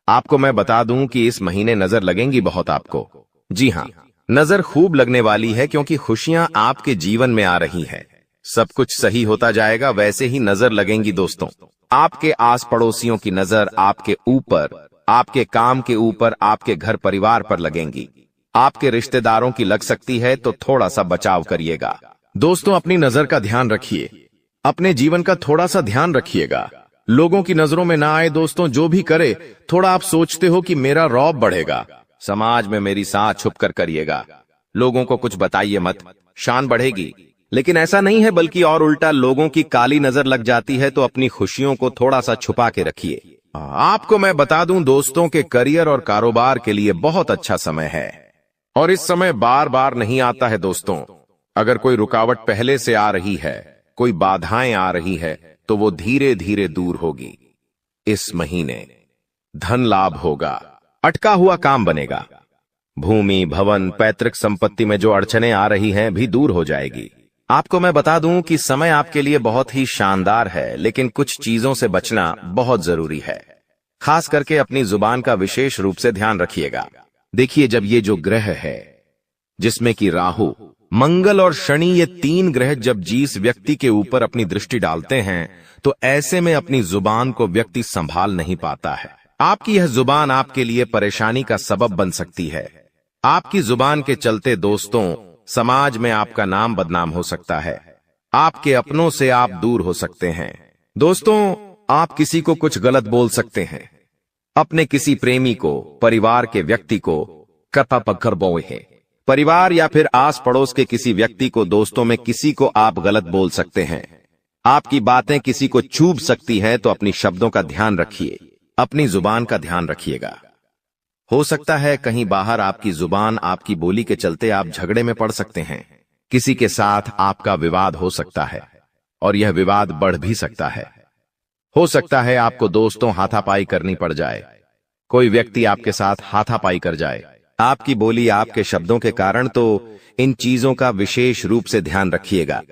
आपको मैं बता दूं कि इस महीने नजर लगेंगी बहुत आपको। जी हां, नजर खूब लगने वाली है, क्योंकि खुशियां आपके जीवन में आ रही हैं। सब कुछ सही होता जाएगा, वैसे ही नजर लगेंगी दोस्तों। आपके आस पड़ोसियों की नजर आपके ऊपर, आपके काम के ऊपर, आपके घर परिवार पर लगेंगी। आपके रिश्तेदारों की लग सकती है, तो थोड़ा सा बचाव करिएगा। दोस्तों अपनी नजर का ध्यान रखिए, अपने जीवन का थोड़ा सा ध्यान रखिएगा। लोगों की नजरों में ना आए दोस्तों। जो भी करे थोड़ा आप सोचते हो कि मेरा रौब बढ़ेगा, समाज में मेरी सांस छुप कर करिएगा। लोगों को कुछ बताइए मत, शान बढ़ेगी। लेकिन ऐसा नहीं है, बल्कि और उल्टा लोगों की काली नजर लग जाती है। तो अपनी खुशियों को थोड़ा सा छुपा के रखिए। आपको मैं बता दूं दोस्तों के करियर और कारोबार के लिए बहुत अच्छा समय है और इस समय बार बार नहीं आता है दोस्तों। अगर कोई रुकावट पहले से आ रही है, कोई बाधाएं आ रही है, तो वो धीरे धीरे दूर होगी। इस महीने धन लाभ होगा, अटका हुआ काम बनेगा, भूमि भवन पैतृक संपत्ति में जो अड़चने आ रही हैं भी दूर हो जाएगी। आपको मैं बता दूं कि समय आपके लिए बहुत ही शानदार है, लेकिन कुछ चीजों से बचना बहुत जरूरी है। खास करके अपनी जुबान का विशेष रूप से ध्यान रखिएगा। देखिए जब ये जो ग्रह है जिसमें कि राहु, मंगल और शनि, ये तीन ग्रह जब जिस व्यक्ति के ऊपर अपनी दृष्टि डालते हैं तो ऐसे में अपनी जुबान को व्यक्ति संभाल नहीं पाता है। आपकी यह जुबान आपके लिए परेशानी का सबब बन सकती है। आपकी जुबान के चलते दोस्तों समाज में आपका नाम बदनाम हो सकता है। आपके अपनों से आप दूर हो सकते हैं। दोस्तों आप किसी को कुछ गलत बोल सकते हैं, अपने किसी प्रेमी को, परिवार के व्यक्ति को कपा पकड़ बोए हैं। परिवार या फिर आस पड़ोस के किसी व्यक्ति को, दोस्तों में किसी को आप गलत बोल सकते हैं। आपकी बातें किसी को चुभ सकती हैं। तो अपनी शब्दों का ध्यान रखिए, अपनी जुबान का ध्यान रखिएगा। हो सकता है कहीं बाहर आपकी जुबान, आपकी बोली के चलते आप झगड़े में पड़ सकते हैं। किसी के साथ आपका विवाद हो सकता है और यह विवाद बढ़ भी सकता है। हो सकता है आपको दोस्तों हाथापाई करनी पड़ जाए, कोई व्यक्ति आपके साथ हाथापाई कर जाए आपकी बोली, आपके शब्दों के कारण। तो इन चीजों का विशेष रूप से ध्यान रखिएगा।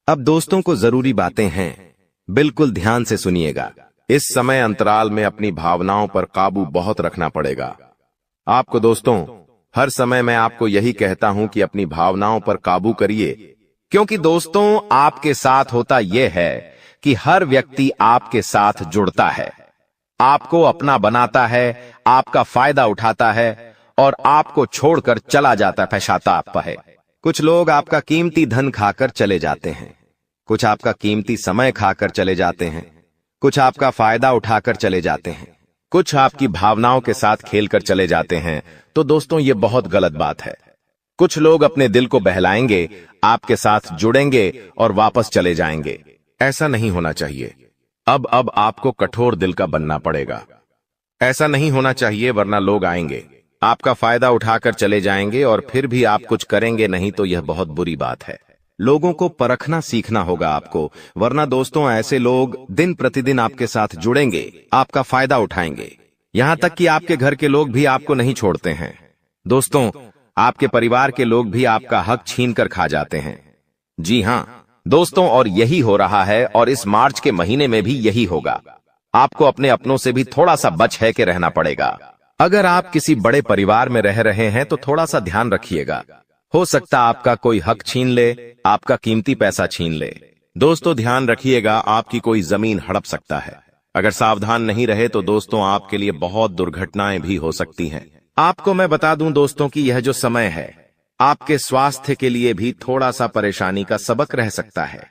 अब दोस्तों को जरूरी बातें हैं, बिल्कुल ध्यान से सुनिएगा। इस समय अंतराल में अपनी भावनाओं पर काबू बहुत रखना पड़ेगा आपको। दोस्तों हर समय मैं आपको यही कहता हूं कि अपनी भावनाओं पर काबू करिए, क्योंकि दोस्तों आपके साथ होता यह है कि हर व्यक्ति आपके साथ जुड़ता है, आपको अपना बनाता है, आपका फायदा उठाता है और आपको छोड़कर चला जाता है, पश्चाताप है। कुछ लोग आपका कीमती धन खाकर चले जाते हैं, कुछ आपका कीमती समय खाकर चले जाते हैं, कुछ आपका फायदा उठाकर चले जाते हैं, कुछ आपकी भावनाओं के साथ खेलकर चले जाते हैं। तो दोस्तों ये बहुत गलत बात है। कुछ लोग अपने दिल को बहलाएंगे, आपके साथ जुड़ेंगे और वापस चले जाएंगे। ऐसा नहीं होना चाहिए। अब आपको कठोर दिल का बनना पड़ेगा। ऐसा नहीं होना चाहिए, वरना लोग आएंगे, आपका फायदा उठाकर चले जाएंगे और फिर भी आप कुछ करेंगे नहीं। तो यह बहुत बुरी बात है। लोगों को परखना सीखना होगा आपको, वरना दोस्तों ऐसे लोग दिन प्रतिदिन आपके साथ जुड़ेंगे, आपका फायदा उठाएंगे, यहां तक कि आपके घर के लोग भी आपको नहीं छोड़ते हैं। दोस्तों आपके परिवार के लोग भी आपका हक छीन कर खा जाते हैं। जी हाँ दोस्तों, और यही हो रहा है और इस मार्च के महीने में भी यही होगा। आपको अपने अपनों से भी थोड़ा सा बच है के रहना पड़ेगा। अगर आप किसी बड़े परिवार में रह रहे हैं तो थोड़ा सा ध्यान रखिएगा। हो सकता आपका कोई हक छीन ले, आपका कीमती पैसा छीन ले। दोस्तों ध्यान रखिएगा, आपकी कोई जमीन हड़प सकता है। अगर सावधान नहीं रहे तो दोस्तों आपके लिए बहुत दुर्घटनाएं भी हो सकती हैं। आपको मैं बता दूं दोस्तों कि यह जो समय है आपके स्वास्थ्य के लिए भी थोड़ा सा परेशानी का सबक रह सकता है।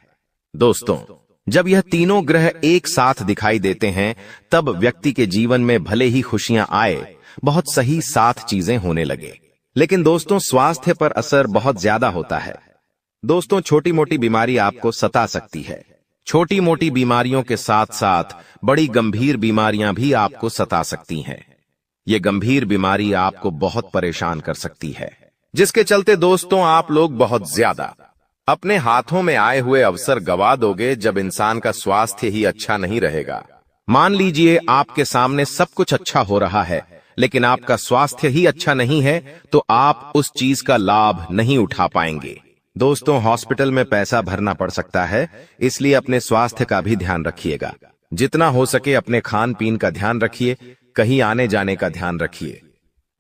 दोस्तों जब यह तीनों ग्रह एक साथ दिखाई देते हैं तब व्यक्ति के जीवन में भले ही खुशियां आए, बहुत सही साथ चीजें होने लगे, लेकिन दोस्तों स्वास्थ्य पर असर बहुत ज्यादा होता है। दोस्तों छोटी मोटी बीमारी आपको सता सकती है। छोटी मोटी बीमारियों के साथ साथ बड़ी गंभीर बीमारियां भी आपको सता सकती हैं। ये गंभीर बीमारी आपको बहुत परेशान कर सकती है, जिसके चलते दोस्तों आप लोग बहुत ज्यादा अपने हाथों में आए हुए अवसर गवा दोगे जब इंसान का स्वास्थ्य ही अच्छा नहीं रहेगा। मान लीजिए आपके सामने सब कुछ अच्छा हो रहा है लेकिन आपका स्वास्थ्य ही अच्छा नहीं है तो आप उस चीज का लाभ नहीं उठा पाएंगे। दोस्तों हॉस्पिटल में पैसा भरना पड़ सकता है, इसलिए अपने स्वास्थ्य का भी ध्यान रखिएगा। जितना हो सके अपने खान पीन का ध्यान रखिए, कहीं आने जाने का ध्यान रखिए।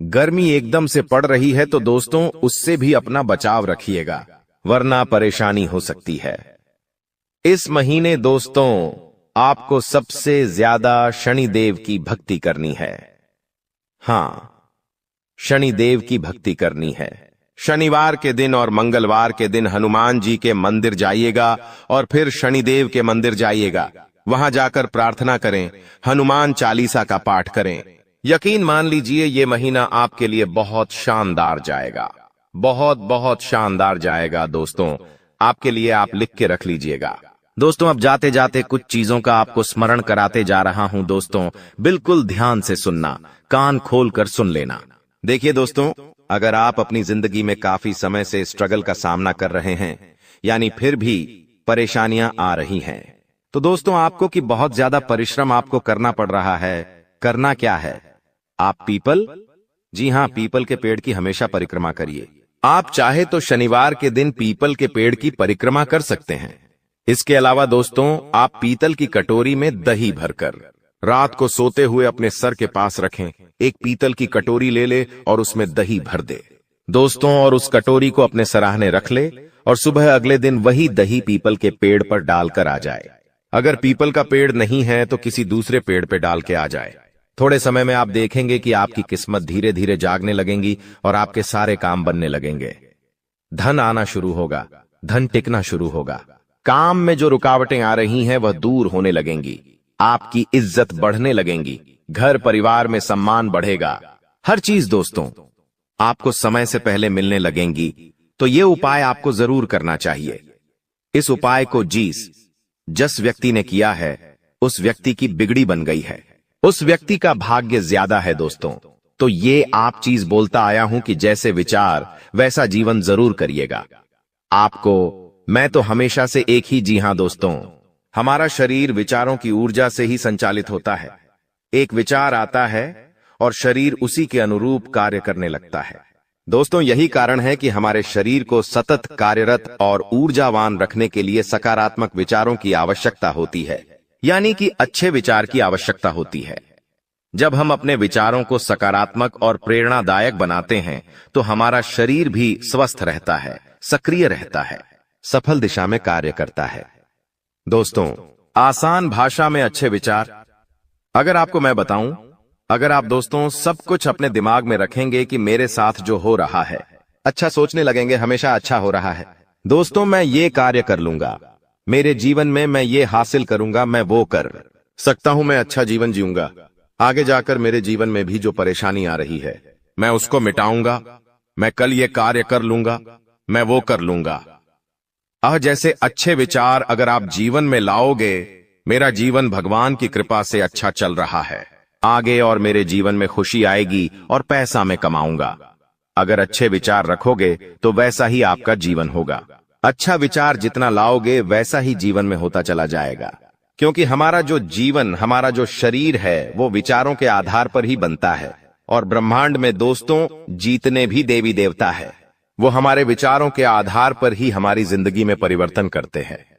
गर्मी एकदम से पड़ रही है तो दोस्तों उससे भी अपना बचाव रखिएगा, वरना परेशानी हो सकती है। इस महीने दोस्तों आपको सबसे ज्यादा शनिदेव की भक्ति करनी है। हाँ, शनिदेव की भक्ति करनी है। शनिवार के दिन और मंगलवार के दिन हनुमान जी के मंदिर जाइएगा और फिर शनिदेव के मंदिर जाइएगा। वहां जाकर प्रार्थना करें, हनुमान चालीसा का पाठ करें। यकीन मान लीजिए ये महीना आपके लिए बहुत शानदार जाएगा, बहुत बहुत शानदार जाएगा। दोस्तों आपके लिए आप लिख के रख लीजिएगा। दोस्तों अब जाते जाते कुछ चीजों का आपको स्मरण कराते जा रहा हूं। दोस्तों बिल्कुल ध्यान से सुनना, कान खोल कर सुन लेना। देखिए दोस्तों, अगर आप अपनी जिंदगी में काफी समय से स्ट्रगल का सामना कर रहे हैं, यानी फिर भी परेशानियां आ रही हैं, तो दोस्तों आपको कि बहुत ज्यादा परिश्रम आपको करना पड़ रहा है। करना क्या है, आप पीपल, जी हां, पीपल के पेड़ की हमेशा परिक्रमा करिए। आप चाहे तो शनिवार के दिन पीपल के पेड़ की परिक्रमा कर सकते हैं। इसके अलावा दोस्तों आप पीतल की कटोरी में दही भरकर रात को सोते हुए अपने सर के पास रखें। एक पीतल की कटोरी ले ले और उसमें दही भर दे दोस्तों, और उस कटोरी को अपने सराहने रख ले और सुबह अगले दिन वही दही पीपल के पेड़ पर डालकर आ जाए। अगर पीपल का पेड़ नहीं है तो किसी दूसरे पेड़ पे डाल के आ जाए। थोड़े समय में आप देखेंगे कि आपकी किस्मत धीरे धीरे जागने लगेंगी और आपके सारे काम बनने लगेंगे। धन आना शुरू होगा, धन टिकना शुरू होगा। काम में जो रुकावटें आ रही हैं वह दूर होने लगेंगी। आपकी इज्जत बढ़ने लगेंगी, घर परिवार में सम्मान बढ़ेगा। हर चीज दोस्तों आपको समय से पहले मिलने लगेंगी। तो ये उपाय आपको जरूर करना चाहिए। इस उपाय को जिस व्यक्ति ने किया है उस व्यक्ति की बिगड़ी बन गई है, उस व्यक्ति का भाग्य ज्यादा है दोस्तों। तो ये आप चीज बोलता आया हूं कि जैसे विचार वैसा जीवन जरूर करिएगा। आपको मैं तो हमेशा से एक ही, जी हां दोस्तों, हमारा शरीर विचारों की ऊर्जा से ही संचालित होता है। एक विचार आता है और शरीर उसी के अनुरूप कार्य करने लगता है। दोस्तों यही कारण है कि हमारे शरीर को सतत कार्यरत और ऊर्जावान रखने के लिए सकारात्मक विचारों की आवश्यकता होती है, यानी कि अच्छे विचार की आवश्यकता होती है। जब हम अपने विचारों को सकारात्मक और प्रेरणादायक बनाते हैं तो हमारा शरीर भी स्वस्थ रहता है, सक्रिय रहता है, सफल दिशा में कार्य करता है। दोस्तों आसान भाषा में अच्छे विचार, अगर आपको मैं बताऊं, अगर आप दोस्तों सब कुछ अपने दिमाग में रखेंगे कि मेरे साथ जो हो रहा है, अच्छा सोचने लगेंगे हमेशा अच्छा हो रहा है। दोस्तों मैं ये कार्य कर लूंगा, मेरे जीवन में मैं ये हासिल करूंगा, मैं वो कर सकता हूं, मैं अच्छा जीवन जीऊंगा। आगे जाकर मेरे जीवन में भी जो परेशानी आ रही है मैं उसको मिटाऊंगा, मैं कल ये कार्य कर लूंगा, मैं वो कर लूंगा। जैसे अच्छे विचार अगर आप जीवन में लाओगे, मेरा जीवन भगवान की कृपा से अच्छा चल रहा है आगे और मेरे जीवन में खुशी आएगी और पैसा मैं कमाऊंगा। अगर अच्छे विचार रखोगे तो वैसा ही आपका जीवन होगा। अच्छा विचार जितना लाओगे वैसा ही जीवन में होता चला जाएगा, क्योंकि हमारा जो जीवन, हमारा जो शरीर है वो विचारों के आधार पर ही बनता है और ब्रह्मांड में दोस्तों जीतने भी देवी देवता है। वो हमारे विचारों के आधार पर ही हमारी जिंदगी में परिवर्तन करते हैं।